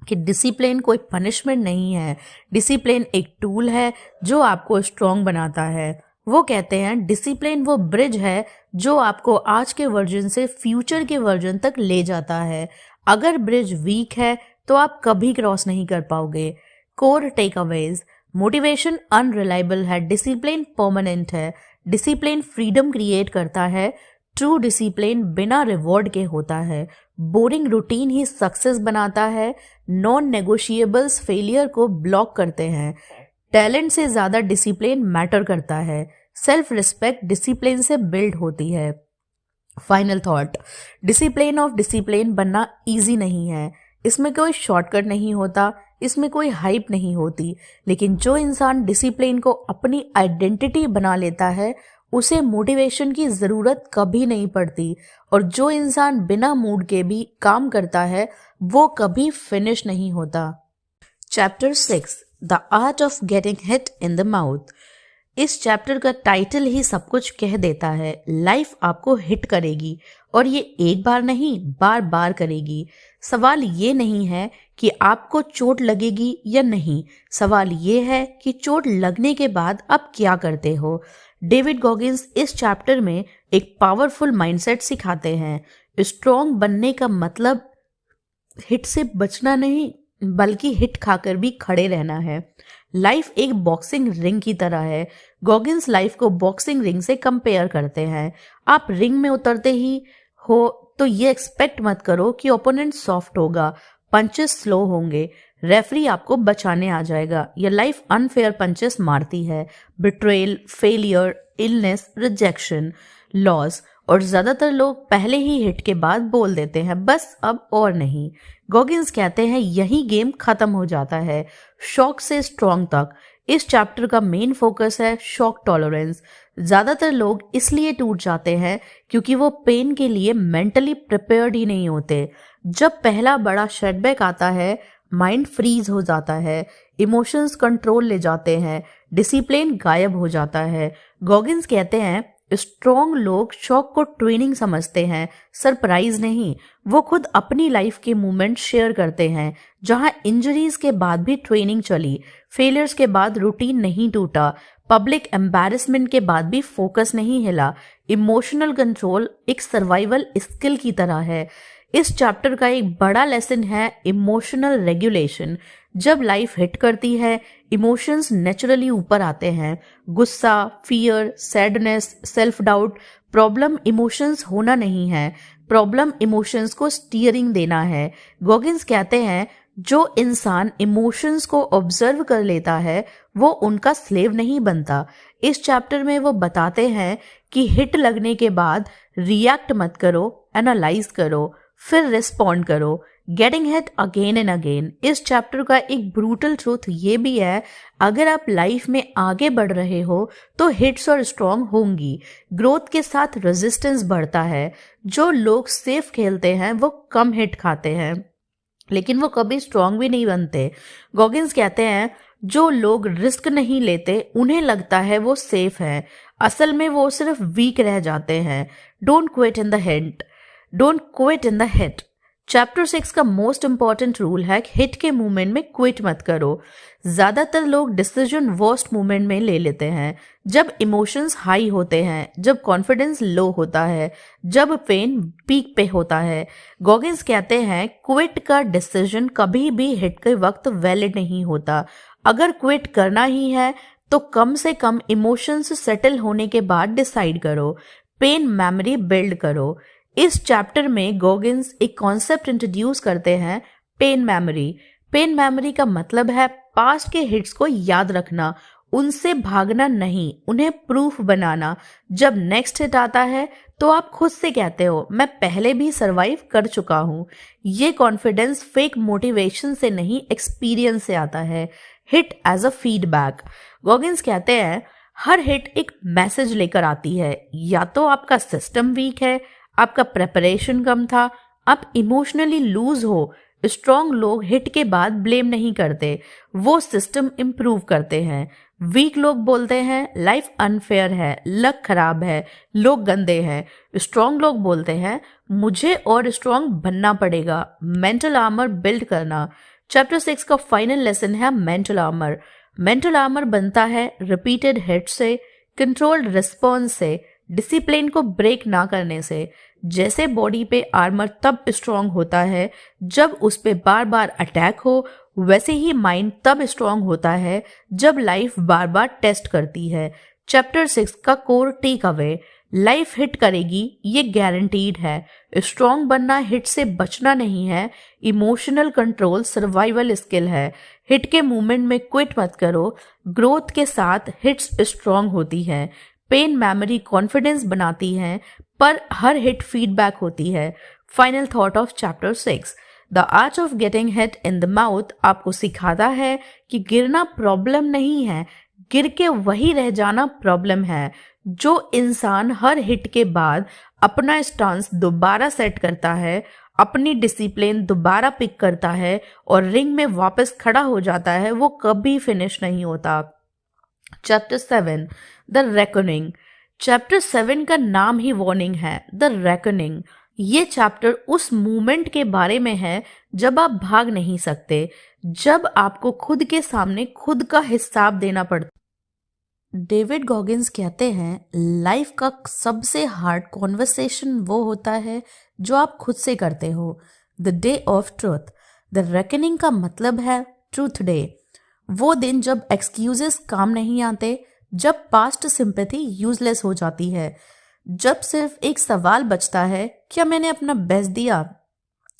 कि डिसिप्लिन कोई पनिशमेंट नहीं है, डिसिप्लिन एक टूल है जो आपको स्ट्रॉन्ग बनाता है। वो कहते हैं डिसिप्लिन वो ब्रिज है जो आपको आज के वर्जन से फ्यूचर के वर्जन तक ले जाता है। अगर ब्रिज वीक है तो आप कभी क्रॉस नहीं कर पाओगे। Core takeaways. मोटिवेशन अनरिलायबल है, डिसिप्लिन परमानेंट है। डिसिप्लिन फ्रीडम क्रिएट करता है, ट्रू डिसिप्लिन बिना रिवॉर्ड के होता है। बोरिंग रूटीन ही सक्सेस बनाता है। नॉन नेगोशिएबल्स फेलियर को ब्लॉक करते हैं। टैलेंट से ज़्यादा डिसिप्लिन मैटर करता है। सेल्फ रिस्पेक्ट डिसिप्लिन से बिल्ड होती है। Final thought, discipline of discipline बनना इजी नहीं है। इसमें कोई शॉर्टकट नहीं होता, इसमें कोई हाइप नहीं होती, लेकिन जो इंसान डिसिप्लिन को अपनी आइडेंटिटी बना लेता है उसे मोटिवेशन की ज़रूरत कभी नहीं पड़ती। और जो इंसान बिना मूड के भी काम करता है वो कभी फिनिश नहीं होता। Chapter 6 the art of getting hit in the mouth. इस चैप्टर का टाइटल ही सब कुछ कह देता है। लाइफ आपको हिट करेगी और ये एक बार नहीं, बार बार करेगी। सवाल ये नहीं है कि आपको चोट लगेगी या नहीं, सवाल ये है कि चोट लगने के बाद आप क्या करते हो। डेविड गॉगिन्स इस चैप्टर में एक पावरफुल माइंडसेट सिखाते हैं। स्ट्रॉन्ग बनने का मतलब हिट से बचना नहीं बल्कि हिट खाकर भी खड़े रहना है। लाइफ एक बॉक्सिंग रिंग की तरह है। गॉगिन्स लाइफ को बॉक्सिंग रिंग से कंपेयर करते हैं। आप रिंग में उतरते ही हो तो ये एक्सपेक्ट मत करो कि ओपोनेंट सॉफ्ट होगा, पंचेस स्लो होंगे, रेफरी आपको बचाने आ जाएगा। ये लाइफ अनफेयर पंचेस मारती है। Betrayal, failure, illness, rejection, loss, और ज्यादातर लोग पहले ही हिट के बाद बोल देते हैं बस अब और नहीं। गॉगिंस कहते हैं यही गेम खत्म हो जाता है, शॉक से स्ट्रॉन्ग तक। इस चैप्टर का मेन फोकस है शॉक टॉलरेंस। ज्यादातर लोग इसलिए टूट जाते हैं क्योंकि वो पेन के लिए मेंटली प्रिपेयर्ड ही नहीं होते। जब पहला बड़ा सेटबैक आता है, माइंड फ्रीज हो जाता है, इमोशंस कंट्रोल ले जाते हैं, डिसिप्लिन गायब हो जाता है। गॉगिंस कहते हैं स्ट्रॉन्ग लोग शॉक को ट्रेनिंग समझते हैं, सरप्राइज नहीं। वो खुद अपनी लाइफ के मोमेंट शेयर करते हैं जहां इंजरीज के बाद भी ट्रेनिंग चली, फेलियर्स के बाद रूटीन नहीं टूटा, पब्लिक एम्बैरेसमेंट के बाद भी फोकस नहीं हिला। इमोशनल कंट्रोल एक सर्वाइवल स्किल की तरह है। इस चैप्टर का एक बड़ा लेसन है इमोशनल रेगुलेशन। जब लाइफ हिट करती है, इमोशंस नेचुरली ऊपर आते हैं। गुस्सा, fear, sadness, self doubt. Problem emotions होना नहीं है, प्रॉब्लम इमोशंस को स्टीयरिंग देना है। गॉगिंस कहते हैं जो इंसान इमोशंस को ऑब्जर्व कर लेता है वो उनका स्लेव नहीं बनता। इस चैप्टर में वो बताते हैं कि हिट लगने के बाद रिएक्ट मत करो, एनालाइज करो, फिर रिस्पॉन्ड करो। Getting hit again and again. इस चैप्टर का एक ब्रूटल ट्रूथ ये भी है, अगर आप लाइफ में आगे बढ़ रहे हो तो हिट्स और स्ट्रॉन्ग होंगी। ग्रोथ के साथ रेजिस्टेंस बढ़ता है। जो लोग सेफ खेलते हैं वो कम हिट खाते हैं, लेकिन वो कभी स्ट्रॉन्ग भी नहीं बनते। गॉगिंस कहते हैं जो लोग रिस्क नहीं लेते उन्हें लगता है वो सेफ है, असल में वो सिर्फ वीक रह जाते हैं। Don't quit in the hit, don't quit in the hit. Chapter 6 का मोस्ट इंपॉर्टेंट रूल है कि हिट के मूवमेंट में क्विट मत करो। ज्यादातर लोग डिसीजन वर्स्ट मूवमेंट में ले लेते हैं, जब इमोशंस हाई होते हैं, जब कॉन्फिडेंस लो होता है, जब पेन पीक पे होता है। गॉगिंस कहते हैं क्विट का डिसीजन कभी भी हिट के वक्त वैलिड नहीं होता। अगर क्विट करना ही है तो कम से कम इमोशंस सेटल होने के बाद डिसाइड करो। पेन मेमोरी बिल्ड करो। इस चैप्टर में गॉगिंस एक कॉन्सेप्ट इंट्रोड्यूस करते हैं, पेन मेमोरी। पेन मेमोरी का मतलब है पास्ट के हिट्स को याद रखना, उनसे भागना नहीं, उन्हें प्रूफ बनाना। जब नेक्स्ट हिट आता है तो आप खुद से कहते हो मैं पहले भी सरवाइव कर चुका हूं। ये कॉन्फिडेंस फेक मोटिवेशन से नहीं, एक्सपीरियंस से आता है। Hit as a feedback. Goggins कहते हैं हर हिट एक मैसेज लेकर आती है, या तो आपका सिस्टम वीक है, आपका प्रेपरेशन कम था, आप इमोशनली लूज हो। स्ट्रॉन्ग लोग हिट के बाद ब्लेम नहीं करते, वो सिस्टम इम्प्रूव करते हैं। वीक लोग बोलते हैं लाइफ अनफेयर है, लक खराब है, लोग गंदे हैं। स्ट्रॉन्ग लोग बोलते हैं मुझे और स्ट्रॉन्ग बनना पड़ेगा, मेंटल आर्मर बिल्ड करना। चैप्टर 6 का फाइनल लेसन है मेंटल आर्मर। मेंटल आर्मर बनता है रिपीटेड हिट से, कंट्रोल्ड रिस्पॉन्स से, डिसिप्लिन को ब्रेक ना करने से। जैसे बॉडी पे आर्मर तब स्ट्रांग होता है जब उस पे बार बार अटैक हो, वैसे ही माइंड तब स्ट्रांग होता है जब लाइफ बार बार टेस्ट करती है। चैप्टर 6 का core take away, life hit करेगी ये गारंटीड है। स्ट्रांग बनना हिट से बचना नहीं है, इमोशनल कंट्रोल सर्वाइवल स्किल है। हिट के मूवमेंट में क्विट मत करो, ग्रोथ के साथ हिट्स स्ट्रांग होती है। पेन मेमोरी कॉन्फिडेंस बनाती है, पर हर हिट फीडबैक होती है। Final thought of chapter 6, the art of getting hit in the mouth आपको सिखाता है कि गिरना प्रॉब्लम नहीं है, गिर के वही रह जाना प्रॉब्लम है। जो इंसान हर हिट के बाद अपना स्टांस दोबारा सेट करता है, अपनी डिसिप्लिन दोबारा पिक करता है और रिंग में वापस खड़ा हो जाता है, वो कभी फिनिश नहीं होता। Chapter 7, the reckoning. चैप्टर 7 का नाम ही वार्निंग है, द रेकनिंग। ये चैप्टर उस मोमेंट के बारे में है जब आप भाग नहीं सकते, जब आपको खुद के सामने खुद का हिसाब देना पड़ता। डेविड गॉगिंस कहते हैं लाइफ का सबसे हार्ड कॉन्वर्सेशन वो होता है जो आप खुद से करते हो, the day of truth. The reckoning का मतलब है ट्रूथ डे, वो दिन जब एक्सक्यूजेस काम नहीं आते, जब पास्ट सिंपैथी यूजलेस हो जाती है, जब सिर्फ एक सवाल बचता है, क्या मैंने अपना बेस्ट दिया?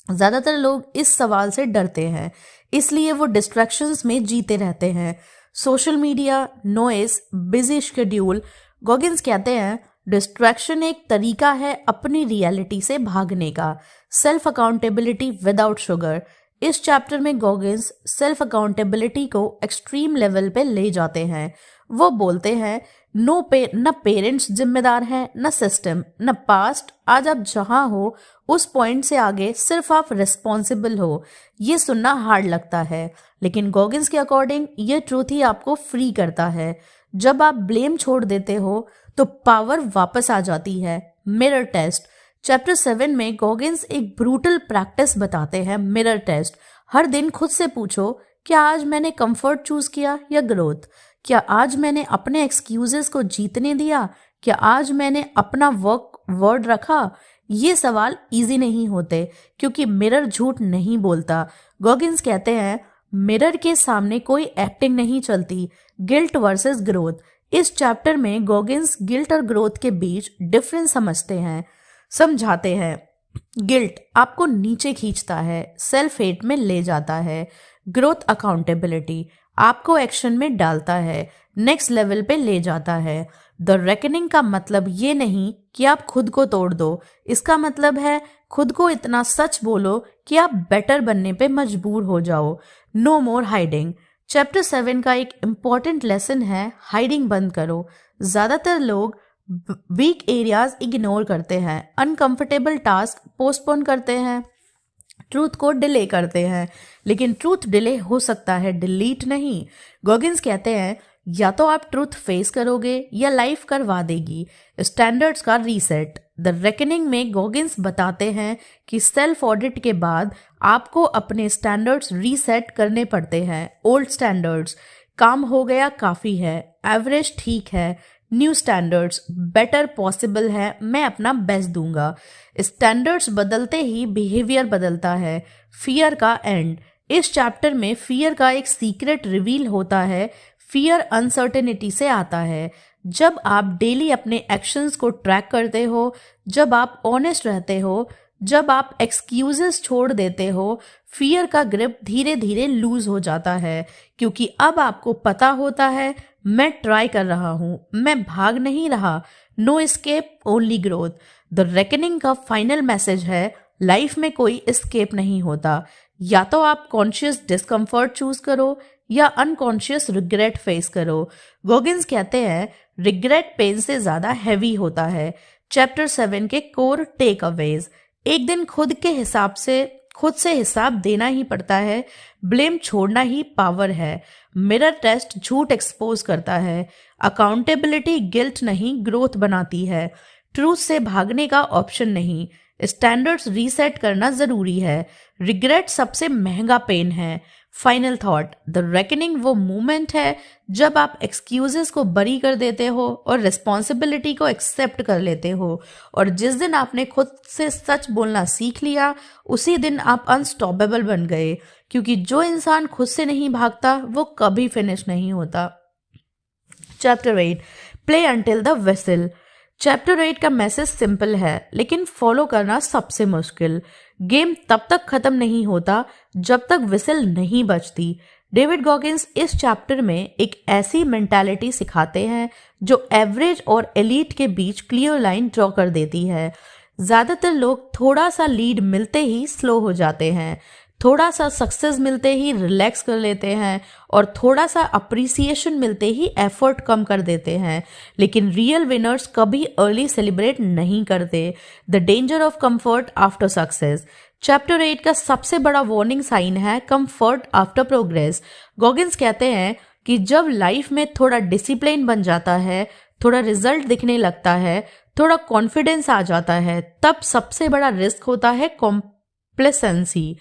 ज्यादातर लोग इस सवाल से डरते हैं, इसलिए वो डिस्ट्रैक्शंस में जीते रहते हैं। Social media, noise, busy schedule. Goggins कहते हैं डिस्ट्रैक्शन एक तरीका है अपनी रियलिटी से भागने का। Self accountability without sugar. इस चैप्टर में गॉगिंस सेल्फ अकाउंटेबिलिटी को एक्सट्रीम लेवल पे ले जाते हैं। वो बोलते हैं न पेरेंट्स जिम्मेदार हैं, न सिस्टम, न पास्ट। आज आप जहां हो उस पॉइंट से आगे सिर्फ आप रिस्पॉन्सिबल हो। ये सुनना हार्ड लगता है, लेकिन गॉगिंस के अकॉर्डिंग ये ट्रूथ ही आपको फ्री करता है। जब आप ब्लेम छोड़ देते हो तो पावर वापस आ जाती है। Mirror test. चैप्टर 7 में गॉगिंस एक ब्रूटल प्रैक्टिस बताते हैं, मिरर टेस्ट। हर दिन खुद से पूछो, क्या आज मैंने कंफर्ट चूज किया या ग्रोथ? क्या आज मैंने अपने एक्सक्यूजेस को जीतने दिया? क्या आज मैंने अपना वर्ड रखा? ये सवाल इजी नहीं होते क्योंकि मिरर झूठ नहीं बोलता। गॉगिंस कहते हैं मिरर के सामने कोई एक्टिंग नहीं चलती। Guilt versus growth. इस चैप्टर में गॉगिंस गिल्ट और ग्रोथ के बीच डिफरेंस समझाते हैं। गिल्ट आपको नीचे खींचता है, सेल्फ हेट में ले जाता है। ग्रोथ अकाउंटेबिलिटी आपको एक्शन में डालता है, नेक्स्ट लेवल पे ले जाता है। द रेकनिंग का मतलब ये नहीं कि आप खुद को तोड़ दो, इसका मतलब है खुद को इतना सच बोलो कि आप बेटर बनने पे मजबूर हो जाओ। नो मोर हाइडिंग। चैप्टर 7 का एक इम्पॉर्टेंट लेसन है, हाइडिंग बंद करो। ज्यादातर लोग वीक एरियाज इग्नोर करते हैं, अनकंफर्टेबल टास्क पोस्टपोन करते हैं, ट्रूथ को डिले करते हैं, लेकिन ट्रूथ डिले हो सकता है, डिलीट नहीं। गॉगिंस कहते हैं या तो आप ट्रूथ फेस करोगे या लाइफ करवा देगी। स्टैंडर्ड्स का रीसेट। द रेकनिंग में गॉगिंस बताते हैं कि सेल्फ ऑडिट के बाद आपको अपने स्टैंडर्ड्स रीसेट करने पड़ते हैं। ओल्ड स्टैंडर्ड्स, काम हो गया काफ़ी है, एवरेज ठीक है। न्यू स्टैंडर्ड्स, बेटर पॉसिबल है, मैं अपना बेस्ट दूंगा। स्टैंडर्ड्स बदलते ही बिहेवियर बदलता है। फियर का एंड। इस चैप्टर में फियर का एक सीक्रेट रिवील होता है। फियर अनसर्टेनिटी से आता है। जब आप डेली अपने एक्शंस को ट्रैक करते हो, जब आप ऑनेस्ट रहते हो, जब आप एक्सक्यूजेस छोड़ देते हो, फियर का ग्रिप धीरे धीरे लूज हो जाता है, क्योंकि अब आपको पता होता है मैं ट्राई कर रहा हूं, मैं भाग नहीं रहा। No escape, only growth. The reckoning का फाइनल मैसेज है लाइफ में कोई एस्केप नहीं होता। या तो आप कॉन्शियस डिस्कम्फर्ट चूज करो या अनकॉन्शियस रिग्रेट फेस करो। गॉगिंस कहते हैं रिग्रेट पेन से ज्यादा हैवी होता है। चैप्टर 7 के कोर टेक अवेज। एक दिन खुद से हिसाब देना ही पड़ता है। ब्लेम छोड़ना ही पावर है। मिरर टेस्ट झूठ एक्सपोज करता है। अकाउंटेबिलिटी गिल्ट नहीं ग्रोथ बनाती है। ट्रूथ से भागने का ऑप्शन नहीं। स्टैंडर्ड्स रीसेट करना जरूरी है। रिग्रेट सबसे महंगा पेन है। Final thought. द रेकनिंग वो मोमेंट है जब आप एक्सक्यूजेस को बरी कर देते हो और रिस्पॉन्सिबिलिटी को एक्सेप्ट कर लेते हो। और जिस दिन आपने खुद से सच बोलना सीख लिया, उसी दिन आप अनस्टॉपेबल बन गए, क्योंकि जो इंसान खुद से नहीं भागता वो कभी फिनिश नहीं होता। Chapter 8 play until the whistle. Chapter 8 का मैसेज सिंपल है, लेकिन फॉलो करना सबसे मुश्किल। गेम तब तक खत्म नहीं होता जब तक विसल नहीं बजती। डेविड गॉगिंस इस चैप्टर में एक ऐसी मेंटालिटी सिखाते हैं जो एवरेज और एलीट के बीच क्लियर लाइन ड्रॉ कर देती है। ज्यादातर लोग थोड़ा सा लीड मिलते ही स्लो हो जाते हैं, थोड़ा सा सक्सेस मिलते ही रिलैक्स कर लेते हैं, और थोड़ा सा अप्रिसिएशन मिलते ही एफर्ट कम कर देते हैं। लेकिन रियल विनर्स कभी अर्ली सेलिब्रेट नहीं करते। The danger of comfort after success. Chapter 8 का सबसे बड़ा वार्निंग साइन है कंफर्ट आफ्टर प्रोग्रेस। गॉगिंस कहते हैं कि जब लाइफ में थोड़ा डिसिप्लिन बन जाता है, थोड़ा रिजल्ट दिखने लगता है, थोड़ा कॉन्फिडेंस आ जाता है, तब सबसे बड़ा रिस्क होता है कॉम्प्लेसेंसी।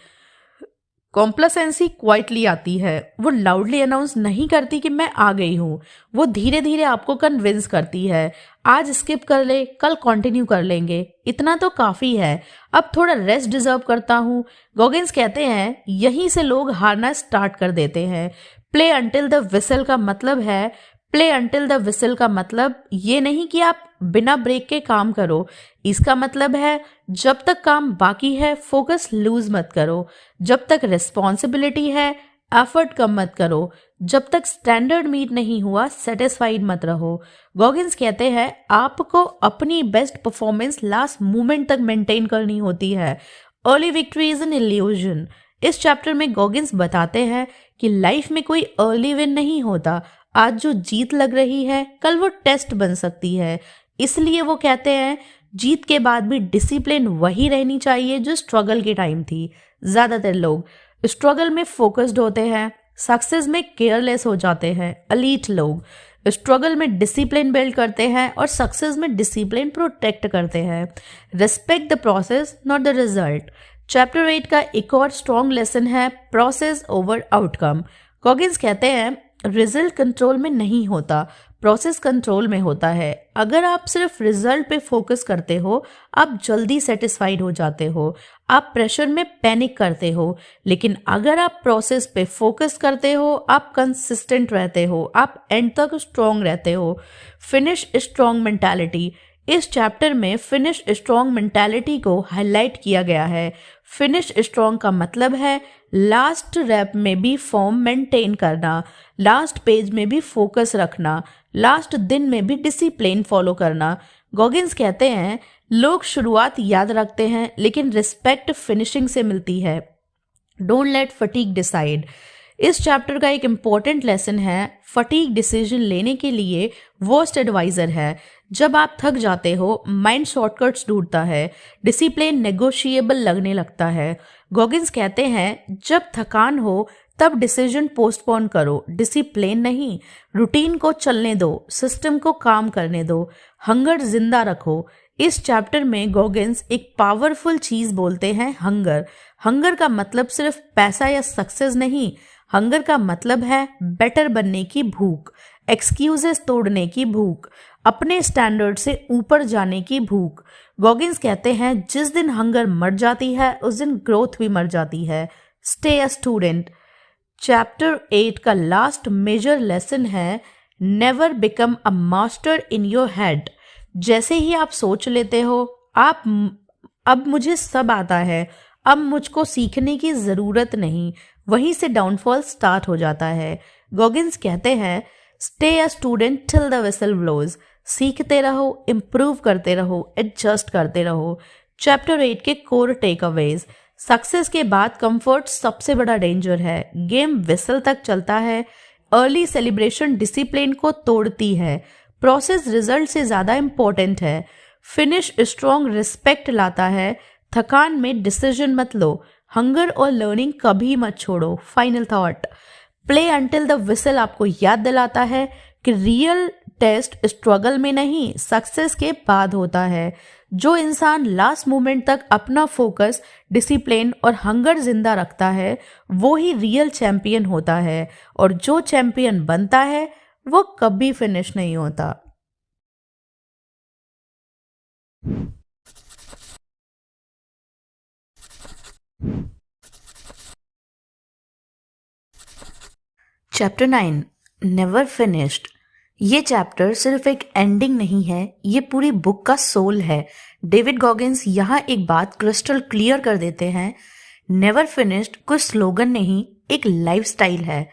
कॉम्प्लेसेंसी क्वाइटली आती है। वो लाउडली अनाउंस नहीं करती कि मैं आ गई हूँ, वो धीरे धीरे आपको कन्विंस करती है। आज स्किप कर ले, कल कंटिन्यू कर लेंगे, इतना तो काफी है, अब थोड़ा रेस्ट डिजर्व करता हूँ। गॉगिंस कहते हैं यहीं से लोग हारना स्टार्ट कर देते हैं। प्ले अंटिल द विसल का मतलब है प्ले अंटिल द विसल का मतलब ये नहीं कि आप बिना ब्रेक के काम करो। इसका मतलब है जब तक काम बाकी है फोकस लूज मत करो। जब तक रिस्पॉन्सिबिलिटी है एफर्ट कम मत करो, जब तक स्टैंडर्ड मीट नहीं हुआ सेटिस्फाइड मत रहो। गॉगिंस कहते हैं आपको अपनी बेस्ट परफॉर्मेंस लास्ट मोमेंट तक मेंटेन करनी होती है। Early victory is an illusion. इस चैप्टर में गॉगिंस बताते हैं कि लाइफ में कोई अर्ली विन नहीं होता। आज जो जीत लग रही है कल वो टेस्ट बन सकती है। इसलिए वो कहते हैं जीत के बाद भी डिसिप्लिन वही रहनी चाहिए जो स्ट्रगल के टाइम थी। ज्यादातर लोग स्ट्रगल में फोकस्ड होते हैं, सक्सेस में केयरलेस हो जाते हैं। एलीट लोग स्ट्रगल में डिसिप्लिन बिल्ड करते हैं और सक्सेस में डिसिप्लिन प्रोटेक्ट करते हैं। Respect the process not the result. Chapter 8 का एक और स्ट्रॉन्ग लेसन है प्रोसेस ओवर आउटकम। गॉगिंस कहते हैं रिजल्ट कंट्रोल में नहीं होता, प्रोसेस कंट्रोल में होता है। अगर आप सिर्फ रिजल्ट पे फोकस करते हो आप जल्दी सेटिस्फाइड हो जाते हो, आप प्रेशर में पैनिक करते हो। लेकिन अगर आप प्रोसेस पे फोकस करते हो आप कंसिस्टेंट रहते हो, आप एंड तक स्ट्रॉन्ग रहते हो। Finish strong mentality. इस चैप्टर में फिनिश स्ट्रॉन्ग मेंटालिटी को हाईलाइट किया गया है। फिनिश स्ट्रॉन्ग का मतलब है लास्ट रैप में भी फॉर्म मेंटेन करना, लास्ट पेज में भी फोकस रखना, लास्ट दिन में भी डिसिप्लिन फॉलो करना। गॉगिंस कहते हैं लोग शुरुआत याद रखते हैं लेकिन रिस्पेक्ट फिनिशिंग से मिलती है। Don't let fatigue decide. इस चैप्टर का एक इम्पॉर्टेंट लेसन है फटीग डिसीजन लेने के लिए वर्स्ट एडवाइजर है। जब आप थक जाते हो माइंड शॉर्टकट्स ढूंढता है, डिसिप्लिन नेगोशिएबल लगने लगता है। गॉगिंस कहते हैं जब थकान हो तब डिसीजन पोस्टपोन करो, डिसिप्लिन नहीं। रूटीन को चलने दो, सिस्टम को काम करने दो, हंगर जिंदा रखो। इस चैप्टर में गॉगिंस एक पावरफुल चीज बोलते हैं हंगर। हंगर का मतलब सिर्फ पैसा या सक्सेस नहीं, हंगर का मतलब है बेटर बनने की भूख, एक्सक्यूजेस तोड़ने की भूख, अपने स्टैंडर्ड से ऊपर जाने की भूख। गॉगिंस कहते हैं जिस दिन हंगर मर जाती है उस दिन ग्रोथ भी मर जाती है। Stay a student. चैप्टर 8 का लास्ट मेजर लेसन है never become a master in your head. जैसे ही आप सोच लेते हो आप अब मुझे सब आता है, अब मुझको सीखने की जरूरत नहीं, वहीं से डाउनफॉल स्टार्ट हो जाता है। गॉगिंस कहते हैं stay a student till the whistle blows. सीखते रहो, इम्प्रूव करते रहो, एडजस्ट करते रहो। चैप्टर 8 के कोर टेक अवेज। सक्सेस के बाद कंफर्ट सबसे बड़ा डेंजर है। गेम विसल तक चलता है। अर्ली सेलिब्रेशन डिसिप्लिन को तोड़ती है। प्रोसेस रिजल्ट से ज्यादा इंपॉर्टेंट है। फिनिश स्ट्रॉन्ग रिस्पेक्ट लाता है। थकान में डिसीजन मत लो। हंगर और लर्निंग कभी मत छोड़ो। Final thought, play until the whistle आपको याद दिलाता है कि रियल टेस्ट स्ट्रगल में नहीं सक्सेस के बाद होता है। जो इंसान लास्ट मोमेंट तक अपना फोकस, डिसिप्लिन और हंगर जिंदा रखता है वो ही रियल चैंपियन होता है, और जो चैंपियन बनता है वो कभी फिनिश नहीं होता। Chapter 9 never finished. ये चैप्टर सिर्फ एक एंडिंग नहीं है, ये पूरी बुक का सोल है। डेविड गॉगिंस यहाँ एक बात क्रिस्टल क्लियर कर देते हैं, नेवर फिनिश्ड कोई स्लोगन नहीं, एक लाइफस्टाइल है।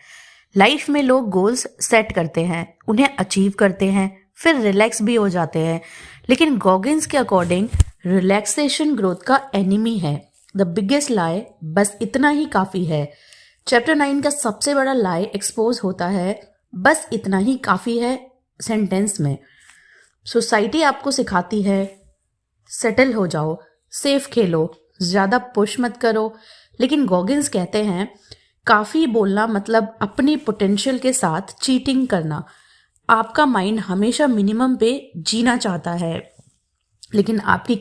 लाइफ में लोग गोल्स सेट करते हैं, उन्हें अचीव करते हैं, फिर रिलैक्स भी हो जाते हैं। लेकिन गॉगिंस के अकॉर्डिंग रिलैक्सेशन ग्रोथ का एनिमी है। द बिगेस्ट लाई बस इतना ही काफी है। चैप्टर 9 का सबसे बड़ा लाई एक्सपोज होता है बस इतना ही काफी है सेंटेंस में। सोसाइटी आपको सिखाती है सेटल हो जाओ, सेफ खेलो, ज्यादा पुश मत करो। लेकिन गॉगिंस कहते हैं काफी बोलना मतलब अपनी पोटेंशियल के साथ चीटिंग करना। आपका माइंड हमेशा मिनिमम पे जीना चाहता है, लेकिन आपकी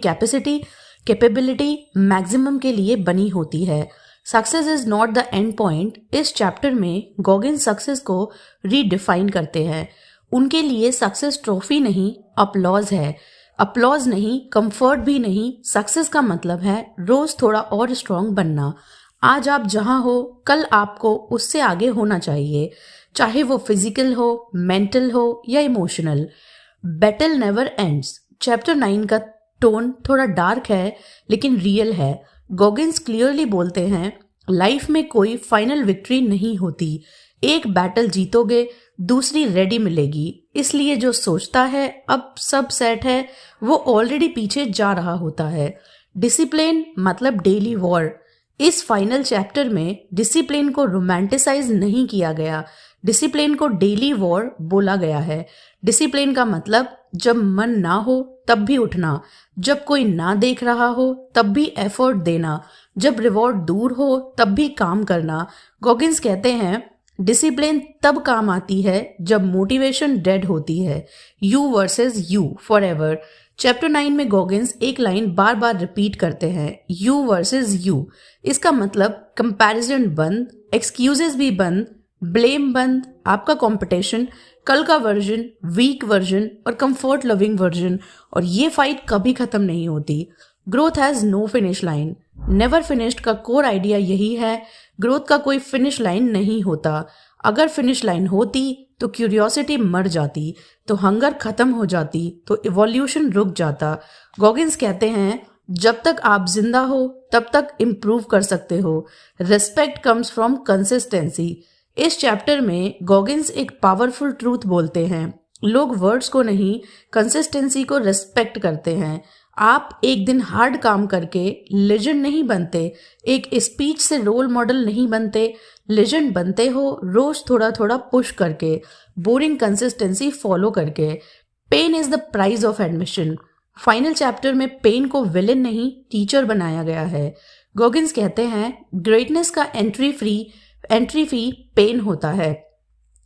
कैपेबिलिटी मैक्सिमम के लिए बनी होती है। Success is not the end point. इस चैप्टर में गॉगिंस सक्सेस को रीडिफाइन करते हैं। उनके लिए सक्सेस ट्रॉफी नहीं अपलॉज है, अपलॉज नहीं कंफर्ट भी नहीं। सक्सेस का मतलब है रोज थोड़ा और स्ट्रांग बनना। आज आप जहां हो कल आपको उससे आगे होना चाहिए, चाहे वो फिजिकल हो, मेंटल हो या emotional. Battle never ends. Chapter 9 का टोन थोड़ा डार्क है लेकिन रियल है। गॉगिंस क्लियरली बोलते हैं लाइफ में कोई फाइनल विक्ट्री नहीं होती। एक बैटल जीतोगे दूसरी रेडी मिलेगी। इसलिए जो सोचता है अब सब सेट है वो ऑलरेडी पीछे जा रहा होता है। डिसिप्लिन मतलब डेली वॉर। इस फाइनल चैप्टर में डिसिप्लिन को रोमांटिसाइज नहीं किया गया, डिसिप्लिन को डेली वॉर बोला गया है। डिसिप्लिन का मतलब जब मन ना हो तब भी उठना, जब कोई ना देख रहा हो तब भी एफर्ट देना, जब रिवॉर्ड दूर हो तब भी काम करना। गॉगिंस कहते हैं डिसिप्लिन तब काम आती है जब मोटिवेशन डेड होती है। You versus you for ever. Chapter 9 में गॉगिंस एक लाइन बार बार रिपीट करते हैं, यू वर्सेस यू। इसका मतलब कंपैरिजन बंद, एक्सक्यूजेस भी बंद, ब्लेम बंद। आपका कंपटीशन कल का वर्जन, वीक वर्जन और कंफर्ट लविंग वर्जन, और ये फाइट कभी खत्म नहीं होती। Growth has no finish line. Never finished का कोर आइडिया यही है, ग्रोथ का कोई फिनिश लाइन नहीं होता। अगर फिनिश लाइन होती तो क्यूरियोसिटी मर जाती, तो हंगर खत्म हो जाती, तो इवोल्यूशन रुक जाता। गॉगिंस कहते हैं जब तक आप जिंदा हो तब तक इम्प्रूव कर सकते हो। Respect comes from consistency. इस चैप्टर में गॉगिंस एक पावरफुल ट्रूथ बोलते हैं। लोग वर्ड्स को नहीं, कंसिस्टेंसी को रिस्पेक्ट करते हैं। आप एक दिन हार्ड काम करके लेजेंड नहीं बनते, एक स्पीच से रोल मॉडल नहीं बनते। लेजेंड बनते हो रोज थोड़ा थोड़ा पुश करके, बोरिंग कंसिस्टेंसी फॉलो करके। Pain is the price of admission. Final chapter में पेन को विलेन नहीं टीचर बनाया गया है। गॉगिंस कहते हैं ग्रेटनेस का एंट्री फी पेन होता है।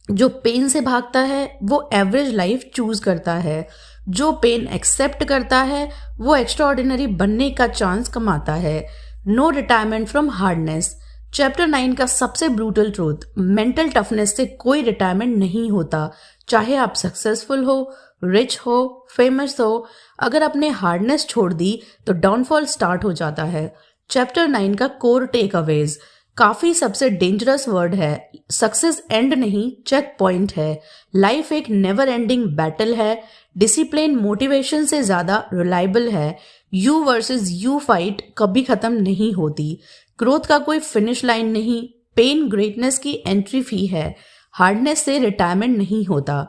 जो पेन से भागता है वो एवरेज लाइफ चूज करता है। जो पेन एक्सेप्ट करता है वो एक्स्ट्राऑर्डिनरी बनने का चांस कमाता है। No retirement from hardness. Chapter 9 का सबसे ब्रूटल ट्रूथ, मेंटल टफनेस से कोई रिटायरमेंट नहीं होता। चाहे आप सक्सेसफुल हो, रिच हो, फेमस हो, अगर आपने हार्डनेस छोड़ दी तो डाउनफॉल स्टार्ट हो जाता है। चैप्टर 9 का कोर टेक अवेज, काफी सबसे डेंजरस वर्ड है। सक्सेस एंड नहीं, चेक पॉइंट है। लाइफ एक नेवर एंडिंग बैटल है। डिसिप्लिन मोटिवेशन से ज्यादा रिलायबल है। यू वर्सेस यू फाइट कभी खत्म नहीं होती। ग्रोथ का कोई फिनिश लाइन नहीं, पेन ग्रेटनेस की एंट्री फी है। हार्डनेस से रिटायरमेंट नहीं होता।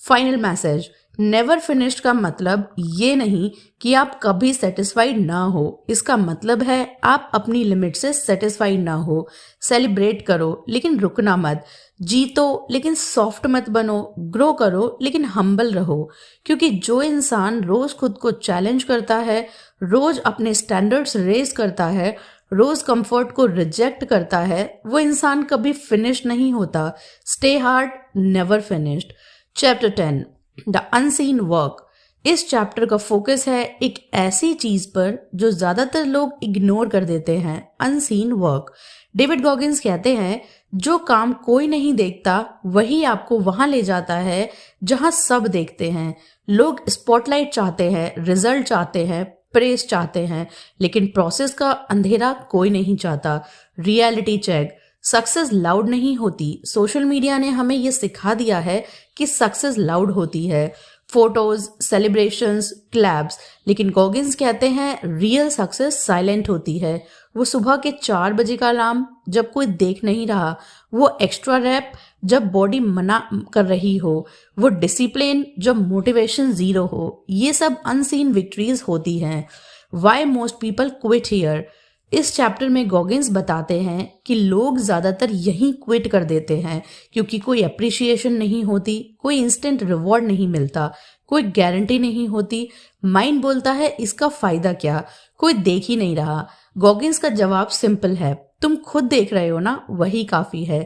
फाइनल मैसेज, नेवर फिनिश्ड का मतलब ये नहीं कि आप कभी सेटिस्फाइड ना हो। इसका मतलब है आप अपनी लिमिट से सेटिस्फाइड ना हो। सेलिब्रेट करो लेकिन रुकना मत। जीतो लेकिन सॉफ्ट मत बनो। ग्रो करो लेकिन हम्बल रहो। क्योंकि जो इंसान रोज खुद को चैलेंज करता है, रोज अपने स्टैंडर्ड्स रेज करता है, रोज कंफर्ट को रिजेक्ट करता है, वो इंसान कभी फिनिश नहीं होता। Stay hard, never finished. Chapter 10 the unseen work. इस चैप्टर का फोकस है एक ऐसी चीज पर जो ज्यादातर लोग इग्नोर कर देते हैं, अनसीन वर्क। डेविड गॉगिंस कहते हैं जो काम कोई नहीं देखता वही आपको वहां ले जाता है जहां सब देखते हैं। लोग स्पॉटलाइट चाहते हैं, रिजल्ट चाहते हैं, प्रेस चाहते हैं, लेकिन प्रोसेस का अंधेरा कोई नहीं चाहता। रियलिटी चेक, सक्सेस लाउड नहीं होती। सोशल मीडिया ने हमें यह सिखा दिया है कि सक्सेस लाउड होती है, फोटोज, सेलिब्रेशंस, क्लैब्स, लेकिन गॉगिंस कहते हैं रियल सक्सेस साइलेंट होती है। वो सुबह के 4 बजे का अलार्म जब कोई देख नहीं रहा, वो एक्स्ट्रा रैप जब बॉडी मना कर रही हो, वो डिसिप्लिन जब मोटिवेशन जीरो हो। ये सब अनसीन विक्ट्रीज होती हैं। Why most people quit here. इस चैप्टर में गॉगिंस बताते हैं कि लोग ज्यादातर यहीं क्विट कर देते हैं क्योंकि कोई अप्रिशिएशन नहीं होती, कोई इंस्टेंट रिवॉर्ड नहीं मिलता, कोई गारंटी नहीं होती। माइंड बोलता है इसका फायदा क्या, कोई देख ही नहीं रहा। गॉगिंस का जवाब सिंपल है, तुम खुद देख रहे हो ना, वही काफी है।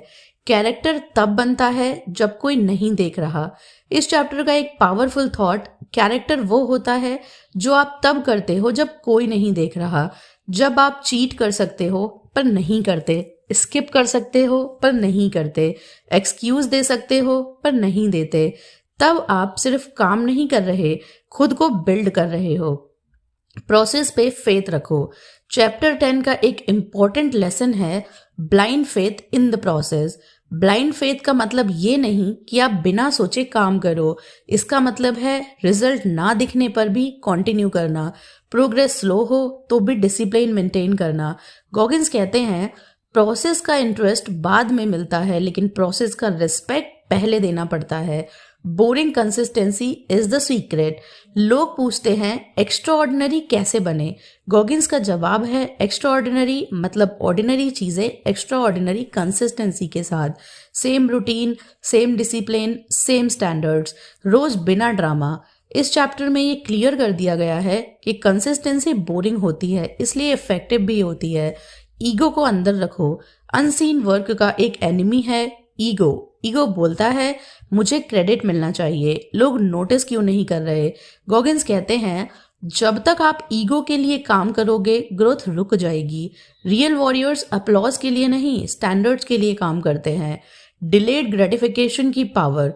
कैरेक्टर तब बनता है जब कोई नहीं देख रहा। इस चैप्टर का एक पावरफुल थॉट, कैरेक्टर वो होता है जो आप तब करते हो जब कोई नहीं देख रहा। जब आप चीट कर सकते हो पर नहीं करते, स्किप कर सकते हो पर नहीं करते, एक्सक्यूज दे सकते हो पर नहीं देते, तब आप सिर्फ काम नहीं कर रहे, खुद को बिल्ड कर रहे हो। प्रोसेस पे फेथ रखो। चैप्टर 10 का एक इंपॉर्टेंट लेसन है blind faith in the process. Blind faith का मतलब ये नहीं कि आप बिना सोचे काम करो, इसका मतलब है रिजल्ट ना दिखने पर भी कंटिन्यू करना, प्रोग्रेस स्लो हो तो भी डिसिप्लिन मेंटेन करना। गॉगिंस कहते हैं प्रोसेस का इंटरेस्ट बाद में मिलता है, लेकिन प्रोसेस का रिस्पेक्ट पहले देना पड़ता है। Boring consistency is the secret. लोग पूछते हैं एक्स्ट्राऑर्डिनरी कैसे बने। गॉगिंस का जवाब है एक्स्ट्राऑर्डिनरी मतलब ऑर्डिनरी चीजें एक्स्ट्राऑर्डिनरी कंसिस्टेंसी के साथ, same routine, same discipline, same standards, रोज बिना ड्रामा। इस चैप्टर में ये क्लियर कर दिया गया है कि कंसिस्टेंसी बोरिंग होती है, इसलिए इफेक्टिव भी होती है। ईगो को अंदर रखो। अनसीन वर्क का एक एनिमी है ईगो। ईगो बोलता है मुझे क्रेडिट मिलना चाहिए, लोग नोटिस क्यों नहीं कर रहे। गॉगिंस कहते हैं जब तक आप ईगो के लिए काम करोगे ग्रोथ रुक जाएगी। रियल वॉरियर्स अप्लॉज के लिए नहीं, स्टैंडर्ड्स के लिए काम करते हैं। डिलेड ग्रेटिफिकेशन की पावर।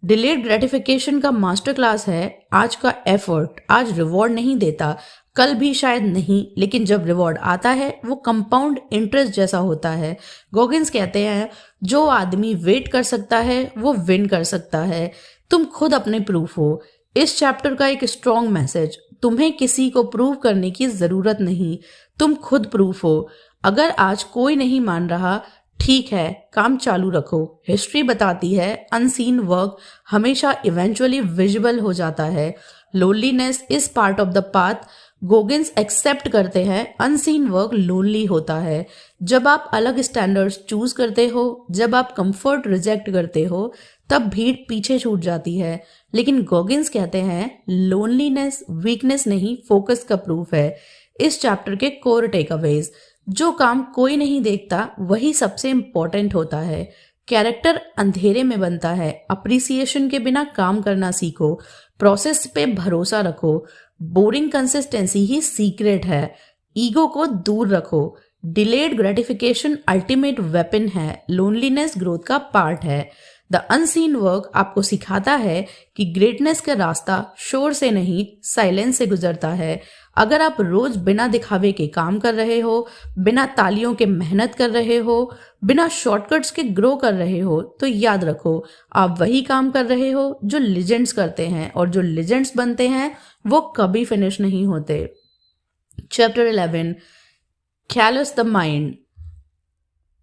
डिलेड ग्रेटिफिकेशन का मास्टर क्लास है आज का एफर्ट आज रिवॉर्ड नहीं देता, कल भी शायद नहीं, लेकिन जब रिवॉर्ड आता है वो कंपाउंड इंटरेस्ट जैसा होता है। गॉगिंस कहते हैं जो आदमी वेट कर सकता है वो विन कर सकता है। तुम खुद अपने प्रूफ हो। इस चैप्टर का एक स्ट्रॉन्ग मैसेज, तुम्हें किसी को प्रूव करने की जरूरत नहीं, तुम खुद प्रूफ हो। अगर आज कोई नहीं मान रहा, ठीक है, काम चालू रखो। हिस्ट्री बताती है अनसीन वर्क हमेशा इवेंचुअली विजिबल हो जाता है। Loneliness is part of the path. Goggins accept करते हैं अनसीन वर्क लोनली होता है। जब आप अलग स्टैंडर्ड्स चूज करते हो, जब आप कंफर्ट रिजेक्ट करते हो, तब भीड़ पीछे छूट जाती है। लेकिन गॉगिंस कहते हैं लोनलीनेस वीकनेस नहीं, फोकस का प्रूफ है। इस चैप्टर के कोर टेकअवेज, जो काम कोई नहीं देखता वही सबसे इंपॉर्टेंट होता है। कैरेक्टर अंधेरे में बनता है। अप्रिसिएशन के बिना काम करना सीखो। प्रोसेस पे भरोसा रखो। बोरिंग कंसिस्टेंसी ही सीक्रेट है। ईगो को दूर रखो। डिलेड ग्रेटिफिकेशन अल्टीमेट वेपन है। लोनलीनेस ग्रोथ का पार्ट है। द अनसीन वर्क आपको सिखाता है कि ग्रेटनेस का रास्ता शोर से नहीं साइलेंस से गुजरता है। अगर आप रोज बिना दिखावे के काम कर रहे हो, बिना तालियों के मेहनत कर रहे हो, बिना शॉर्टकट्स के ग्रो कर रहे हो, तो याद रखो आप वही काम कर रहे हो जो लेजेंड्स करते हैं, और जो लेजेंड्स बनते हैं वो कभी फिनिश नहीं होते। Chapter 11 callus the mind.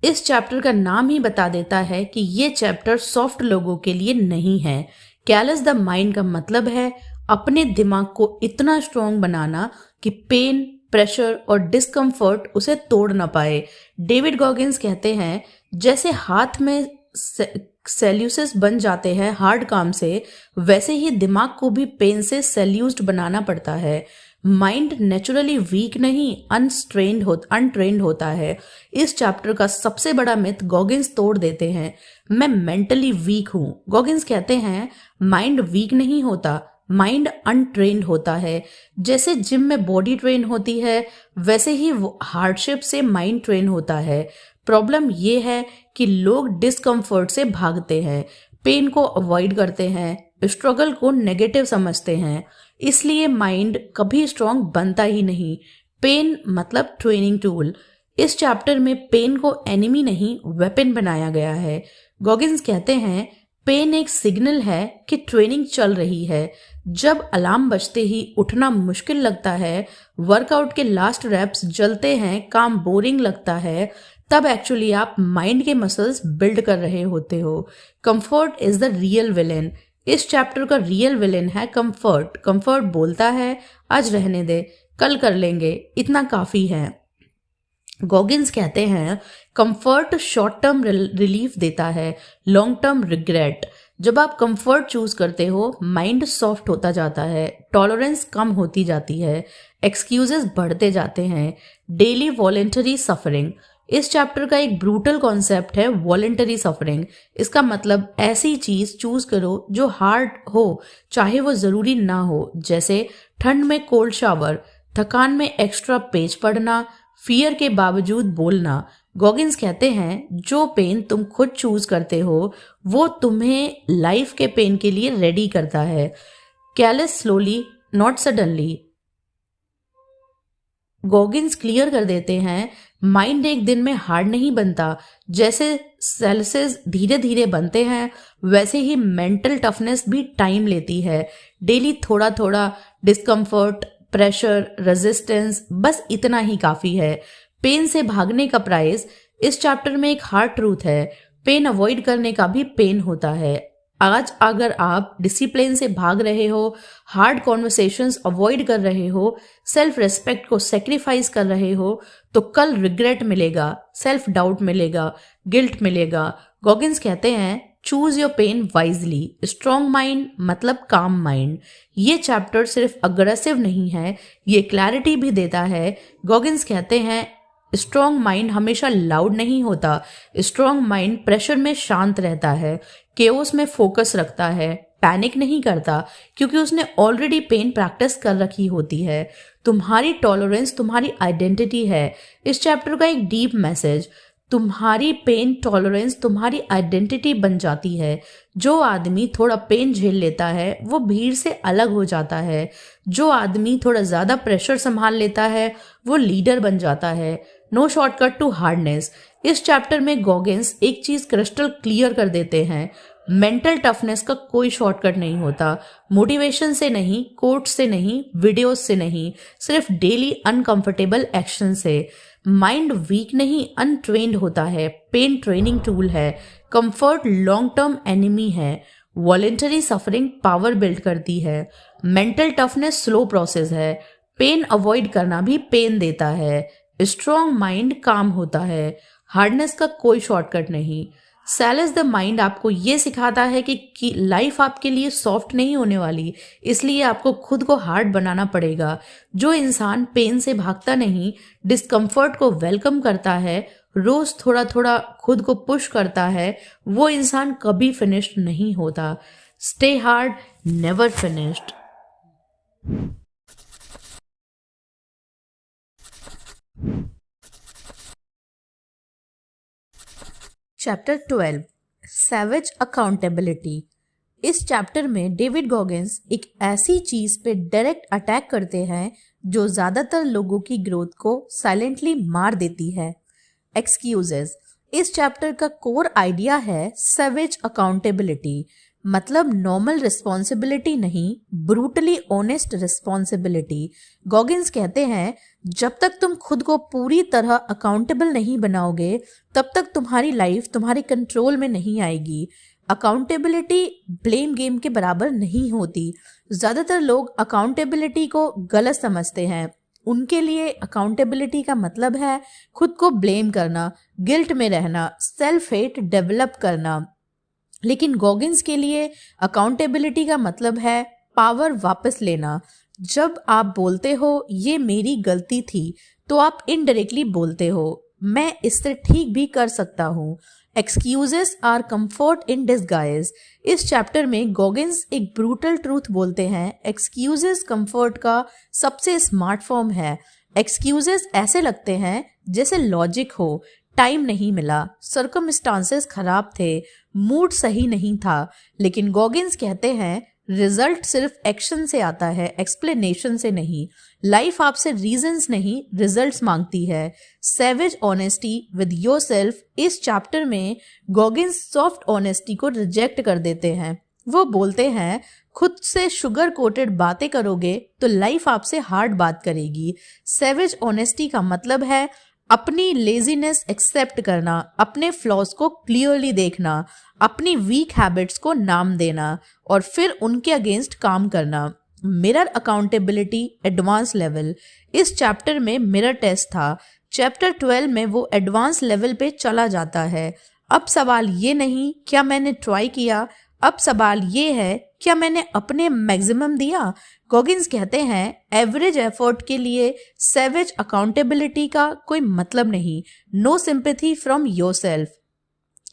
इस चैप्टर का नाम ही बता देता है कि ये चैप्टर सॉफ्ट लोगों के लिए नहीं है। कैलस द माइंड का मतलब है अपने दिमाग को इतना स्ट्रॉन्ग बनाना कि पेन, प्रेशर और डिस्कम्फर्ट उसे तोड़ ना पाए। डेविड गॉगिंस कहते हैं जैसे हाथ में सेल्यूसिस बन जाते हैं हार्ड काम से, वैसे ही दिमाग को भी पेन से सेल्यूस्ड बनाना पड़ता है। माइंड नेचुरली वीक नहीं अनट्रेन्ड होता है। इस चैप्टर का सबसे बड़ा मिथ गॉगिंस तोड़ देते हैं। मैं मेंटली वीक हूं। गॉगिंस कहते हैं माइंड वीक नहीं होता, माइंड अनट्रेन्ड होता है। जैसे जिम में बॉडी ट्रेन होती है, वैसे ही हार्डशिप से माइंड ट्रेन होता है। प्रॉब्लम ये है कि लोग डिस्कम्फर्ट से भागते हैं, पेन को अवॉइड करते हैं, स्ट्रगल को नेगेटिव समझते हैं, इसलिए माइंड कभी स्ट्रॉन्ग बनता ही नहीं। पेन मतलब ट्रेनिंग टूल। इस चैप्टर में पेन को एनिमी नहीं वेपन बनाया गया है। गॉगिंस कहते हैं पेन एक सिग्नल है कि ट्रेनिंग चल रही है। जब अलार्म बजते ही उठना मुश्किल लगता है, वर्कआउट के लास्ट रैप्स जलते हैं, काम बोरिंग लगता है, तब एक्चुअली आप माइंड के मसल्स बिल्ड कर रहे होते हो। Comfort is the real villain. इस चैप्टर का रियल विलेन है कंफर्ट। कंफर्ट बोलता है आज रहने दे, कल कर लेंगे, इतना काफी है। गॉगिंस कहते हैं कंफर्ट शॉर्ट टर्म रिलीफ देता है, लॉन्ग टर्म रिग्रेट। जब आप कंफर्ट चूज करते हो, माइंड सॉफ्ट होता जाता है, टॉलरेंस कम होती जाती है, एक्सक्यूजेस बढ़ते जाते हैं। Daily voluntary suffering. इस चैप्टर का एक ब्रूटल कॉन्सेप्ट है वॉलेंटरी सफरिंग। इसका मतलब ऐसी चीज चूज करो जो हार्ड हो, चाहे वो जरूरी ना हो, जैसे ठंड में कोल्ड शावर, थकान में एक्स्ट्रा पेज पढ़ना, फियर के बावजूद बोलना। गॉगिंस कहते हैं जो पेन तुम खुद चूज करते हो वो तुम्हें लाइफ के पेन के लिए रेडी करता है। Callus slowly not suddenly. Goggins clear कर देते हैं माइंड एक दिन में हार्ड नहीं बनता। जैसे सेल्सेस धीरे धीरे बनते हैं, वैसे ही मेंटल टफनेस भी टाइम लेती है। डेली थोड़ा थोड़ा डिस्कम्फर्ट, प्रेशर, रेजिस्टेंस, बस इतना ही काफी है। पेन से भागने का प्राइस इस चैप्टर में एक हार्ड ट्रूथ है, पेन अवॉइड करने का भी पेन होता है। आज अगर आप डिसिप्लिन से भाग रहे हो, हार्ड कॉन्वर्सेशंस अवॉइड कर रहे हो, सेल्फ रेस्पेक्ट को सेक्रीफाइस कर रहे हो, तो कल रिग्रेट मिलेगा, सेल्फ डाउट मिलेगा, गिल्ट मिलेगा। गॉगिन्स कहते हैं choose your pain wisely, strong mind मतलब काम माइंड। ये चैप्टर सिर्फ अग्रेसिव नहीं है, ये क्लैरिटी भी देता है। गॉगिन्स कहते हैं स्ट्रॉन्ग माइंड हमेशा लाउड नहीं होता, स्ट्रॉन्ग माइंड प्रेशर में शांत रहता है, केओस में फोकस रखता है, पैनिक नहीं करता, क्योंकि उसने ऑलरेडी पेन प्रैक्टिस कर रखी होती है। तुम्हारी टॉलरेंस तुम्हारी आइडेंटिटी है। इस चैप्टर का एक डीप मैसेज, तुम्हारी पेन टॉलरेंस तुम्हारी आइडेंटिटी बन जाती है। जो आदमी थोड़ा पेन झेल लेता है वो भीड़ से अलग हो जाता है। जो आदमी थोड़ा ज़्यादा प्रेशर संभाल लेता है वो लीडर बन जाता है। No shortcut to hardness. इस चैप्टर में गॉगिन्स एक चीज़ क्रिस्टल क्लियर कर देते हैं, मेंटल टफनेस का कोई शॉर्टकट नहीं होता। मोटिवेशन से नहीं, कोट से नहीं, वीडियोस से नहीं, सिर्फ डेली अनकंफर्टेबल एक्शन से। माइंड वीक नहीं अनट्रेन्ड होता है, पेन ट्रेनिंग टूल है, कंफर्ट लॉन्ग टर्म एनिमी है, वॉलेंटरी सफरिंग पावर बिल्ड करती है, मेंटल टफनेस स्लो प्रोसेस है, पेन अवॉइड करना भी पेन देता है, स्ट्रॉन्ग माइंड काम होता है, हार्डनेस का कोई शॉर्टकट नहीं। सैलेस द माइंड आपको ये सिखाता है कि लाइफ आपके लिए सॉफ्ट नहीं होने वाली, इसलिए आपको खुद को हार्ड बनाना पड़ेगा। जो इंसान पेन से भागता नहीं, डिस्कम्फर्ट को वेलकम करता है, रोज थोड़ा थोड़ा खुद को पुश करता है, वो इंसान कभी फिनिश्ड नहीं होता। Stay hard, never finished. Chapter 12 savage accountability. इस चैप्टर में डेविड गॉगिन्स एक ऐसी चीज पे डायरेक्ट अटैक करते हैं जो ज्यादातर लोगों की ग्रोथ को साइलेंटली मार देती है, एक्सक्यूजेस। इस चैप्टर का कोर आइडिया है सैवेज अकाउंटेबिलिटी, मतलब नॉर्मल रिस्पॉन्सिबिलिटी नहीं, ब्रूटली ऑनेस्ट रिस्पॉन्सिबिलिटी। गॉगिन्स कहते हैं जब तक तुम खुद को पूरी तरह अकाउंटेबल नहीं बनाओगे तब तक तुम्हारी लाइफ तुम्हारे कंट्रोल में नहीं आएगी। अकाउंटेबिलिटी ब्लेम गेम के बराबर नहीं होती। ज़्यादातर लोग अकाउंटेबिलिटी को गलत समझते हैं। उनके लिए अकाउंटेबिलिटी का मतलब है खुद को ब्लेम करना, गिल्ट में रहना, सेल्फ हेट डेवलप करना। लेकिन गॉगिन्स के लिए अकाउंटेबिलिटी का मतलब है पावर वापस लेना। जब आप बोलते हो ये मेरी गलती थी तो आप इनडायरेक्टली बोलते हो मैं इससे ठीक भी कर सकता हूँ। Excuses are comfort in disguise. इस चैप्टर में गॉगिन्स एक ब्रूटल ट्रूथ बोलते हैं, एक्सक्यूजेस कंफर्ट का सबसे स्मार्ट फॉर्म है। एक्सक्यूजेस ऐसे लगते हैं जैसे लॉजिक हो, टाइम नहीं मिला, सर्कमस्टांसेस खराब थे, मूड सही नहीं था। लेकिन गॉगिन्स कहते हैं रिजल्ट सिर्फ एक्शन से आता है, एक्सप्लेनेशन से नहीं। लाइफ आपसे रीजंस नहीं, रिजल्ट्स मांगती है। Savage honesty with yourself. इस चैप्टर में गॉगिन्स सॉफ्ट ऑनेस्टी को रिजेक्ट कर देते हैं। वो बोलते हैं खुद से शुगर कोटेड बातें करोगे तो लाइफ आपसे हार्ड बात करेगी। सैवेज ऑनेस्टी का मतलब है अपनी लेजीनेस एक्सेप्ट करना, अपने फ्लॉज को क्लियरली देखना, अपनी वीक हैबिट्स को नाम देना और फिर उनके अगेंस्ट काम करना। Mirror accountability advance level. इस चैप्टर में मिरर टेस्ट था। चैप्टर 12 में वो एडवांस लेवल पे चला जाता है। अब सवाल ये नहीं क्या मैंने ट्राई किया, अब सवाल ये है क्या मैंने अपने मैक्सिमम दिया। गॉगिन्स कहते हैं एवरेज एफर्ट के लिए सैवेज अकाउंटेबिलिटी का कोई मतलब नहीं। No sympathy from yourself.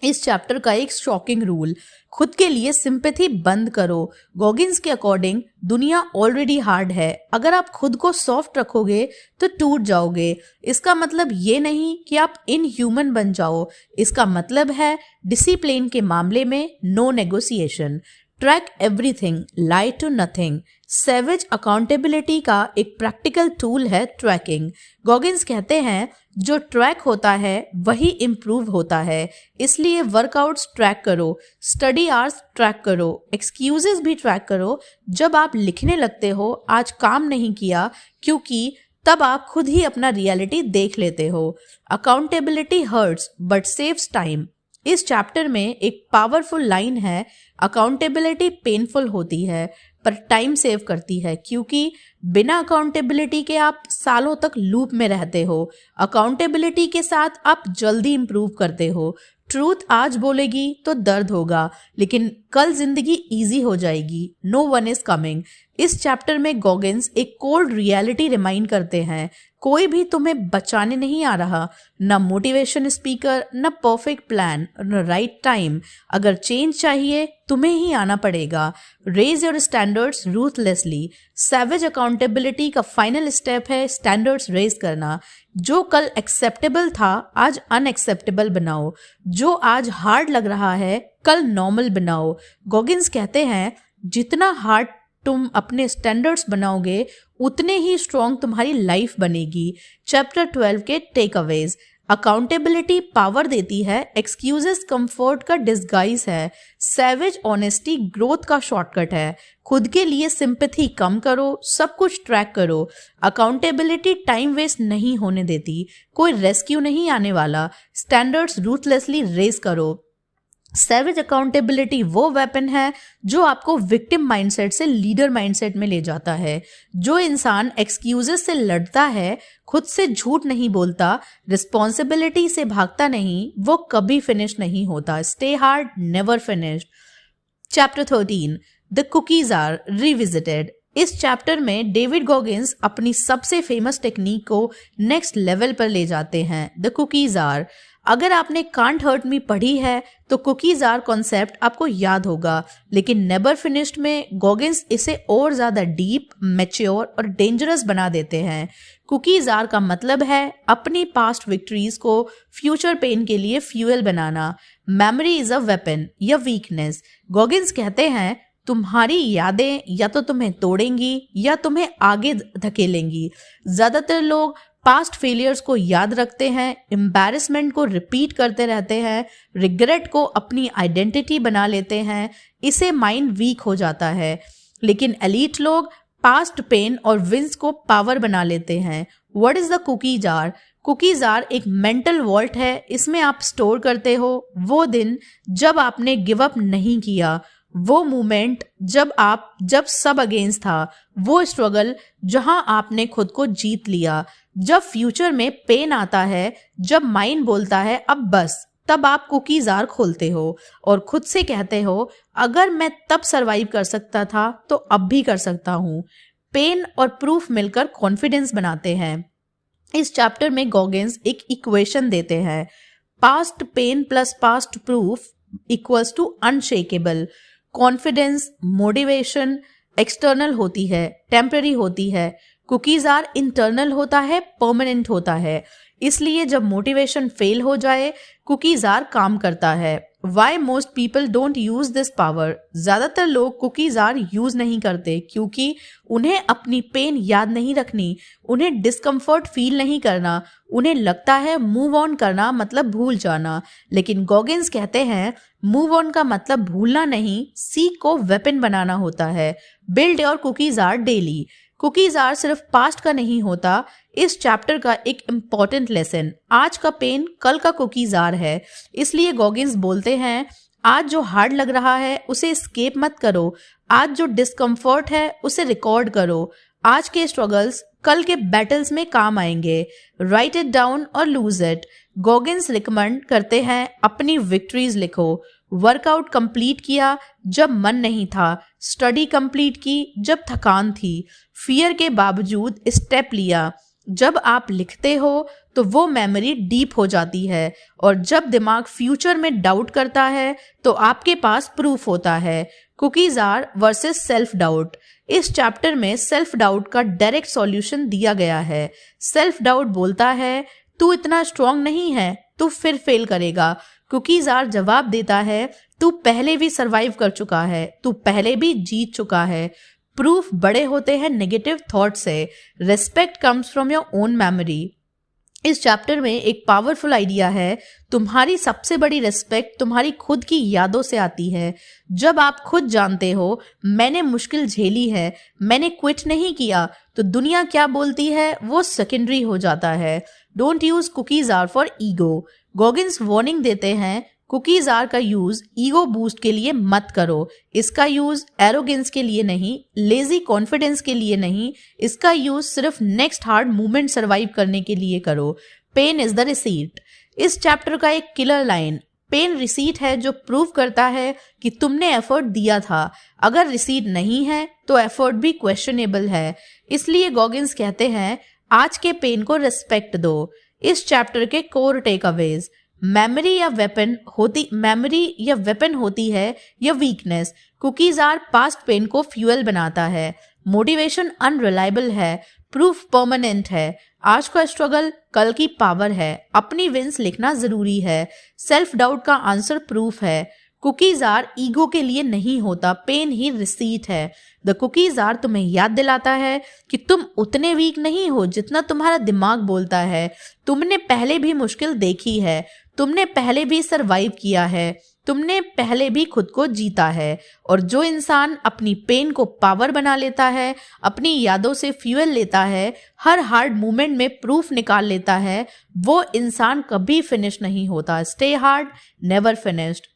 इस चैप्टर का एक शॉकिंग रूल, खुद के लिए सिंपैथी बंद करो। गॉगिन्स के अकॉर्डिंग दुनिया ऑलरेडी हार्ड है, अगर आप खुद को सॉफ्ट रखोगे तो टूट जाओगे। इसका मतलब ये नहीं कि आप इनह्यूमन बन जाओ, इसका मतलब है डिसिप्लिन के मामले में no negotiation. Track everything, lie to nothing. Savage accountability का एक प्रैक्टिकल टूल है ट्रैकिंग। गॉगिन्स कहते हैं जो ट्रैक होता है वही इम्प्रूव होता है, इसलिए वर्कआउट्स ट्रैक करो, स्टडी आवर्स ट्रैक करो, एक्सक्यूजेस भी ट्रैक करो। जब आप लिखने लगते हो आज काम नहीं किया क्योंकि तब आप खुद ही अपना रियलिटी देख लेते हो। Accountability hurts but saves time. इस चैप्टर में एक पावरफुल लाइन है, अकाउंटेबिलिटी पेनफुल होती है पर टाइम सेव करती है, क्योंकि बिना अकाउंटेबिलिटी के आप सालों तक लूप में रहते हो। अकाउंटेबिलिटी के साथ आप जल्दी इंप्रूव करते हो। ट्रूथ आज बोलेगी तो दर्द होगा, लेकिन कल जिंदगी इजी हो जाएगी। No one is coming. इस चैप्टर में गॉगिन्स एक कोल्ड रियलिटी रिमाइंड करते हैं, कोई भी तुम्हें बचाने नहीं आ रहा, न मोटिवेशन स्पीकर, न परफेक्ट प्लान, न राइट टाइम। अगर चेंज चाहिए तुम्हें ही आना पड़ेगा। Raise your standards ruthlessly. Savage accountability का फाइनल स्टेप है स्टैंडर्ड्स रेज करना। जो कल एक्सेप्टेबल था आज अनएक्सेप्टेबल बनाओ। जो आज हार्ड लग रहा है कल नॉर्मल बनाओ। गॉगिन्स कहते हैं जितना हार्ड तुम अपने स्टैंडर्ड्स बनाओगे उतने ही स्ट्रॉन्ग तुम्हारी लाइफ बनेगी। चैप्टर 12 के टेक अवेज। अकाउंटेबिलिटी पावर देती है, एक्सक्यूजेस कंफर्ट का डिस्गाइज है, सैवेज ऑनेस्टी ग्रोथ का शॉर्टकट है। खुद के लिए सिंपैथी कम करो, सब कुछ ट्रैक करो। अकाउंटेबिलिटी टाइम वेस्ट नहीं होने देती, कोई रेस्क्यू नहीं आने वाला। स्टैंडर्ड्स रूथलेसली रेज करो। सैवेज अकाउंटेबिलिटी वो वेपन है जो आपको विक्टिम माइंडसेट से लीडर माइंडसेट में ले जाता है। जो इंसान एक्सक्यूजेस से लड़ता है, खुद से झूठ नहीं बोलता, रिस्पॉन्सिबिलिटी से भागता नहीं, वो कभी फिनिश नहीं होता। Stay hard, never finish. Chapter 13 the cookie jar revisited. इस चैप्टर में डेविड गॉगिन्स अपनी सबसे फेमस टेक्निक को नेक्स्ट लेवल पर ले जाते हैं। The cookie jar. अगर आपने कांट हर्ट मी पढ़ी है तो कुकीज आर कॉन्सेप्ट आपको याद होगा, लेकिन नेवर फिनिश्ड में गॉगिन्स इसे और ज्यादा डीप, मैच्योर और डेंजरस बना देते हैं। कुकीज आर का मतलब है अपनी पास्ट विक्ट्रीज को फ्यूचर पेन के लिए fuel banana. Memory is a weapon या वीकनेस। गॉगिन्स कहते हैं तुम्हारी यादें या तो तुम्हें तोड़ेंगी या तुम्हें आगे धकेलेंगी। ज्यादातर लोग पास्ट फेलियर्स को याद रखते हैं, एम्बैरेसमेंट को रिपीट करते रहते हैं, रिग्रेट को अपनी आइडेंटिटी बना लेते हैं। इसे माइंड वीक हो जाता है। लेकिन एलीट लोग पास्ट पेन और विंस को पावर बना लेते हैं। What is the cookie jar? Cookie jar एक मेंटल वॉल्ट है। इसमें आप स्टोर करते हो वो दिन जब आपने गिव अप नहीं किया, वो मोमेंट जब सब अगेंस्ट था, वो स्ट्रगल जहां आपने खुद को जीत लिया। जब फ्यूचर में पेन आता है, जब माइंड बोलता है अब बस, तब आप कुकी जार खोलते हो और खुद से कहते हो अगर मैं तब सरवाइव कर सकता था तो अब भी कर सकता हूँ। पेन और प्रूफ मिलकर कॉन्फिडेंस बनाते हैं। इस चैप्टर में गॉगिन्स एक इक्वेशन देते हैं, past pain plus past proof equals to unshakable. Confidence, motivation external होती है, टेम्पररी होती है। कुकीज आर इंटरनल होता है, परमानेंट होता है। इसलिए जब मोटिवेशन फेल हो जाए, कुकीज आर काम करता है। Why most people don't use this power? ज्यादातर लोग कुकीज आर यूज नहीं करते क्योंकि उन्हें अपनी पेन याद नहीं रखनी, उन्हें डिस्कम्फर्ट फील नहीं करना, उन्हें लगता है मूव ऑन करना मतलब भूल जाना। लेकिन गॉगिन्स कहते हैं मूव ऑन का मतलब भूलना नहीं, सीख को वेपन बनाना होता है। Build your cookie jar daily. Cookie jar सिर्फ पास्ट का नहीं होता। इस चैप्टर का एक इम्पॉर्टेंट लेसन, आज का पेन कल का कुकीज आर है। इसलिए गॉगिन्स बोलते हैं आज जो हार्ड लग रहा है उसे एस्केप मत करो, आज जो डिस्कम्फर्ट है उसे रिकॉर्ड करो। आज के स्ट्रगल्स कल के बैटल्स में काम आएंगे। राइट इट डाउन और लूज इट। गॉगिन्स रिकमेंड करते हैं अपनी विक्ट्रीज लिखो। वर्कआउट कंप्लीट किया जब मन नहीं था, स्टडी कंप्लीट की जब थकान थी, फियर के बावजूद स्टेप लिया। जब आप लिखते हो तो वो मेमोरी डीप हो जाती है और जब दिमाग फ्यूचर में डाउट करता है तो आपके पास प्रूफ होता है। Cookies R versus self doubt. इस चैप्टर में सेल्फ डाउट का डायरेक्ट सॉल्यूशन दिया गया है। सेल्फ डाउट बोलता है तू इतना स्ट्रांग नहीं है, तू फिर फेल करेगा। कुकीज आर जवाब देता है तू पहले भी सरवाइव कर चुका है, तू पहले भी जीत चुका है। प्रूफ बड़े होते हैं नेगेटिव थॉट से। Respect comes from your own memory. इस चैप्टर में एक पावरफुल आइडिया है, तुम्हारी सबसे बड़ी रिस्पेक्ट तुम्हारी खुद की यादों से आती है। जब आप खुद जानते हो मैंने मुश्किल झेली है, मैंने क्विट नहीं किया, तो दुनिया क्या बोलती है वो सेकेंडरी हो जाता है। Don't use cookie jar for ego. Goggins warning देते हैं, कुकीज आर का यूज ईगो बूस्ट के लिए मत करो। इसका यूज एरोगेंस के लिए नहीं, लेजी कॉन्फिडेंस के लिए नहीं, इसका यूज सिर्फ नेक्स्ट हार्ड मूवमेंट सरवाइव करने के लिए करो। Pen is the receipt. इस चैप्टर का एक किलर लाइन, पेन रिसीट है जो प्रूव करता है कि तुमने एफर्ट दिया था। अगर रिसीट नहीं है तो एफर्ट भी क्वेश्चनेबल है। इसलिए गॉगिन्स कहते हैं आज के पेन को रिस्पेक्ट दो। इस चैप्टर के कोर टेक अवेज, मेमोरी या वेपन होती है या weakness. Cookie jar past pain को फ्यूल बनाता है। मोटिवेशन अनरिलायबल है, प्रूफ परमानेंट है। आज का स्ट्रगल कल की पावर है। अपनी विंस लिखना जरूरी है। सेल्फ डाउट का आंसर प्रूफ है। कुकीज आर ईगो के लिए नहीं होता, पेन ही रिसीट है। द कुकीज आर तुम्हें याद दिलाता है कि तुम उतने वीक नहीं हो जितना तुम्हारा दिमाग बोलता है। तुमने पहले भी मुश्किल देखी है, तुमने पहले भी सरवाइव किया है, तुमने पहले भी खुद को जीता है। और जो इंसान अपनी पेन को पावर बना लेता है, अपनी यादों से फ्यूल लेता है, हर हार्ड मोमेंट में प्रूफ निकाल लेता है, वो इंसान कभी फिनिश नहीं होता। Stay hard, never finished.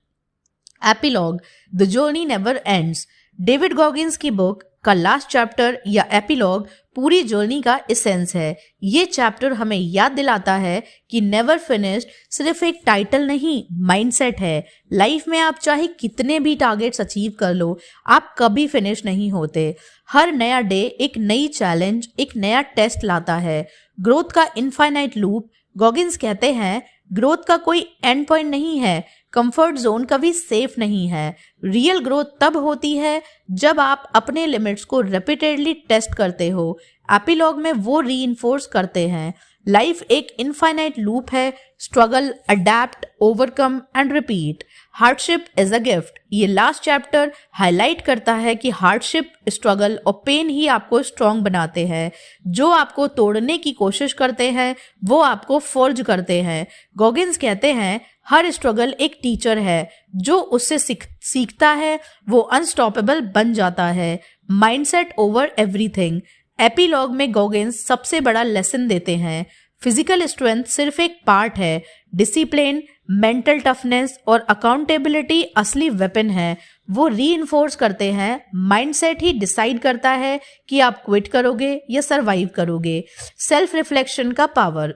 Epilogue, the journey never ends. David Goggins की बुक का लास्ट चैप्टर या एपिलॉग पूरी जर्नी का एसेंस है। ये चैप्टर हमें याद दिलाता है कि नेवर फिनिश्ड सिर्फ एक टाइटल नहीं, माइंडसेट है। लाइफ में आप चाहे कितने भी टारगेट्स अचीव कर लो, आप कभी फिनिश नहीं होते। हर नया डे एक नई चैलेंज, एक नया टेस्ट लाता है। ग्रोथ का इनफाइनाइट लूप। गॉगिन्स कहते हैं ग्रोथ का कोई एंड पॉइंट नहीं है, कंफर्ट जोन कभी सेफ नहीं है। रियल ग्रोथ तब होती है जब आप अपने लिमिट्स को रिपीटेडली टेस्ट करते हो। एपिलॉग में वो रीइंफोर्स करते हैं लाइफ एक इनफाइनाइट लूप है, struggle, adapt, overcome and repeat. Hardship is a gift. ये लास्ट चैप्टर हाईलाइट करता है कि हार्डशिप, स्ट्रगल और पेन ही आपको स्ट्रांग बनाते हैं। जो आपको तोड़ने की कोशिश करते हैं वो आपको फोर्ज करते हैं। गॉगिन्स कहते हैं हर स्ट्रगल एक टीचर है, जो उससे सीखता है वो अनस्टॉपेबल बन जाता है। Mindset over everything. एपिलॉग में गॉगिन्स सबसे बड़ा लेसन देते हैं फिजिकल स्ट्रेंथ सिर्फ एक पार्ट है, डिसिप्लिन, मेंटल टफनेस और अकाउंटेबिलिटी असली वेपन है। वो रीइंफोर्स करते हैं माइंडसेट ही डिसाइड करता है कि आप क्विट करोगे या सरवाइव करोगे। सेल्फ रिफ्लेक्शन का पावर।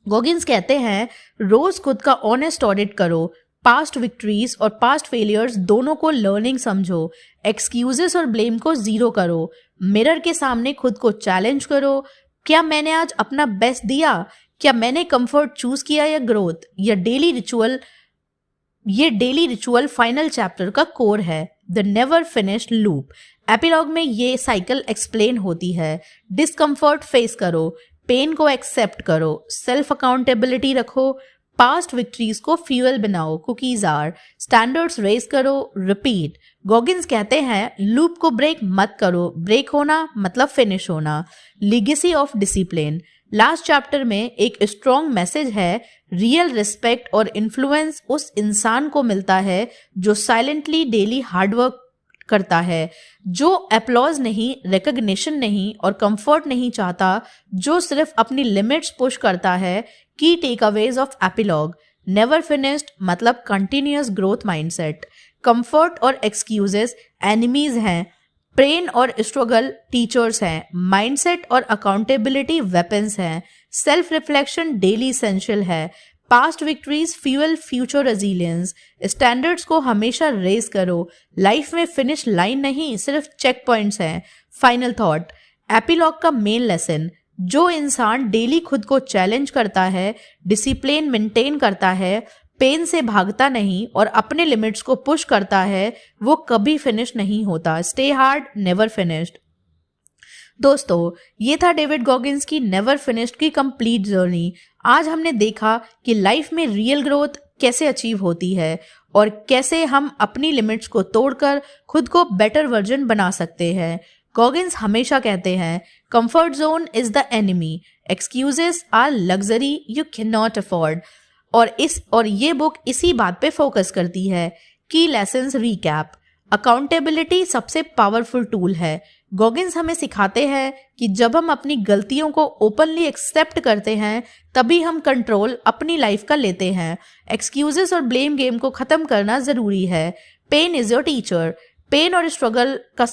गॉगिन्स कहते हैं रोज खुद का ऑनेस्ट ऑडिट करो, पास्ट विक्ट्रीज और पास्ट फेलियर्स दोनों को लर्निंग समझो, एक्सक्यूजेस और ब्लेम को जीरो करो, मिरर के सामने खुद को चैलेंज करो, क्या मैंने आज अपना बेस्ट दिया, क्या मैंने कंफर्ट चूज किया या ग्रोथ। ये डेली रिचुअल फाइनल चैप्टर का कोर है, the never finished loop. Epilogue में ये साइकिल एक्सप्लेन होती है। डिस्कम्फर्ट फेस करो, पेन को एक्सेप्ट करो, सेल्फ अकाउंटेबिलिटी रखो, पास्ट विक्ट्रीज को फ्यूल बनाओ, कुकीज आर, स्टैंडर्ड्स रेज करो, रिपीट। गॉगिन्स कहते हैं लूप को ब्रेक मत करो, ब्रेक होना मतलब फिनिश होना। Legacy of discipline. Last chapter में एक स्ट्रॉन्ग मैसेज है, रियल रिस्पेक्ट और इन्फ्लुएंस उस इंसान को मिलता है जो साइलेंटली डेली हार्डवर्क करता है, जो अप्लॉज नहीं, रिकॉग्निशन नहीं और कंफर्ट नहीं चाहता, जो सिर्फ अपनी लिमिट्स पुश करता है। की takeaways of epilogue. Never finished मतलब कंटिन्यूअस ग्रोथ माइंडसेट। कंफर्ट और एक्सक्यूजेस एनिमीज हैं, पेन और स्ट्रगल टीचर्स हैं, माइंडसेट और अकाउंटेबिलिटी वेपन्स हैं, सेल्फ रिफ्लेक्शन डेली एसेंशियल है, past victories fuel future resilience. Standards को हमेशा रेज करो, लाइफ में फिनिश लाइन नहीं सिर्फ चेक पॉइंट्स हैं। Final thought. एपिलॉग का मेन लेसन, जो इंसान डेली खुद को चैलेंज करता है, डिसिप्लिन मेंटेन करता है, पेन से भागता नहीं और अपने लिमिट्स को पुश करता है, वो कभी फिनिश नहीं होता। Stay hard, never finished. दोस्तों, ये था डेविड गॉगिन्स की नेवर फिनिश्ड की कंप्लीट जर्नी। आज हमने देखा कि लाइफ में रियल ग्रोथ कैसे अचीव होती है और कैसे हम अपनी लिमिट्स को तोड़कर खुद को बेटर वर्जन बना सकते हैं। गॉगिंस हमेशा कहते हैं comfort zone is the enemy, excuses are luxury you can not afford. और ये बुक इसी बात पे फोकस करती है। की लेसन्स रीकैप। अकाउंटेबिलिटी सबसे पावरफुल टूल है। गॉगिंस हमें सिखाते हैं कि जब हम अपनी गलतियों को ओपनली एक्सेप्ट करते हैं तभी हम कंट्रोल अपनी लाइफ का लेते हैं। एक्सक्यूजेस और ब्लेम गेम को खत्म करना जरूरी है। Pain is your teacher. Pain और स्ट्रगल का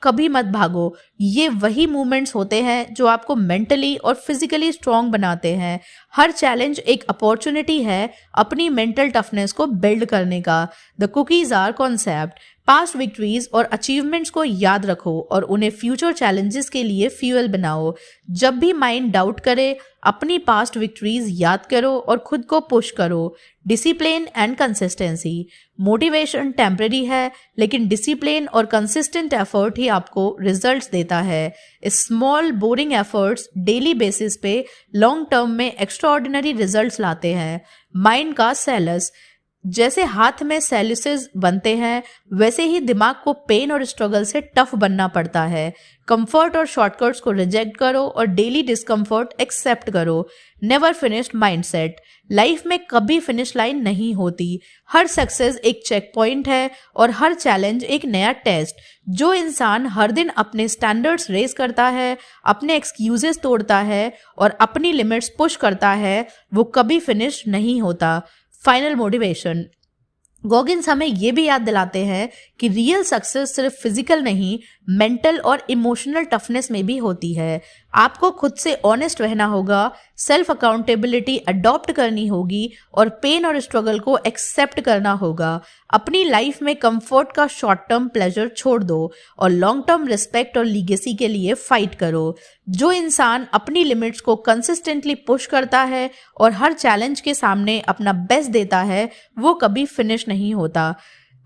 कभी मत भागो। ये वही मूवमेंट्स होते हैं जो आपको मेंटली और फिजिकली स्ट्रांग बनाते हैं। हर चैलेंज एक अपॉर्चुनिटी है अपनी मेंटल टफनेस को बिल्ड करने का। The cookie jar concept. Past victories और अचीवमेंट्स को याद रखो और उन्हें फ्यूचर चैलेंजेस के लिए फ्यूल बनाओ। जब भी माइंड डाउट करे अपनी पास्ट विक्ट्रीज याद करो और खुद को पुश करो। Discipline and consistency. Motivation temporary है लेकिन डिसिप्लिन और कंसिस्टेंट एफर्ट ही आपको रिजल्ट्स देता है। Small boring efforts daily basis पे लॉन्ग टर्म में एक्स्ट्राऑर्डिनरी रिजल्ट्स लाते हैं। माइंड का सेलस। जैसे हाथ में सेल्यूसेस बनते हैं वैसे ही दिमाग को पेन और स्ट्रगल से टफ बनना पड़ता है। कंफर्ट और शॉर्टकट्स को रिजेक्ट करो और डेली डिस्कम्फर्ट एक्सेप्ट करो। Never finished mindset. लाइफ में कभी फिनिश लाइन नहीं होती। हर सक्सेस एक चेक पॉइंट है और हर चैलेंज एक नया टेस्ट। जो इंसान हर दिन अपने स्टैंडर्ड्स रेज करता है, अपने एक्सक्यूजेस तोड़ता है और अपनी लिमिट्स पुश करता है वो कभी फिनिश नहीं होता। Final motivation. गॉगिंस हमें ये भी याद दिलाते हैं कि रियल सक्सेस सिर्फ फिजिकल नहीं, मेंटल और इमोशनल टफनेस में भी होती है। आपको खुद से ऑनेस्ट रहना होगा, सेल्फ अकाउंटेबिलिटी अडॉप्ट करनी होगी और पेन और स्ट्रगल को एक्सेप्ट करना होगा। अपनी लाइफ में कंफर्ट का शॉर्ट टर्म प्लेजर छोड़ दो और लॉन्ग टर्म रिस्पेक्ट और लीगेसी के लिए फाइट करो। जो इंसान अपनी लिमिट्स को कंसिस्टेंटली पुश करता है और हर चैलेंज के सामने अपना बेस्ट देता है वो कभी फिनिश नहीं होता।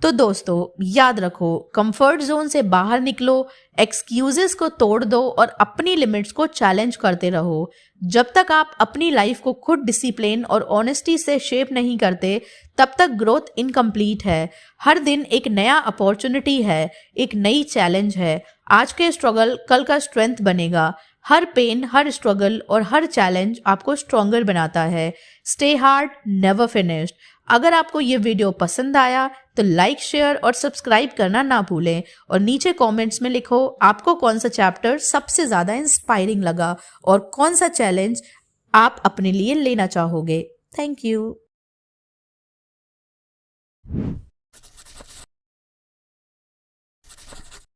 तो दोस्तों याद रखो, कंफर्ट जोन से बाहर निकलो, एक्सक्यूजेस को तोड़ दो और अपनी लिमिट्स को चैलेंज करते रहो। जब तक आप अपनी लाइफ को खुद डिसिप्लिन और ऑनेस्टी से शेप नहीं करते तब तक ग्रोथ इनकम्प्लीट है। हर दिन एक नया अपॉर्चुनिटी है, एक नई चैलेंज है। आज के स्ट्रगल कल का स्ट्रेंथ बनेगा। हर पेन, हर स्ट्रगल और हर चैलेंज आपको स्ट्रॉन्गर बनाता है। Stay hard, never finished. अगर आपको ये वीडियो पसंद आया तो लाइक, शेयर और सब्सक्राइब करना ना भूलें और नीचे कमेंट्स में लिखो आपको कौन सा चैप्टर सबसे ज़्यादा इंस्पायरिंग लगा और कौन सा चैलेंज आप अपने लिए लेना चाहोगे। Thank you.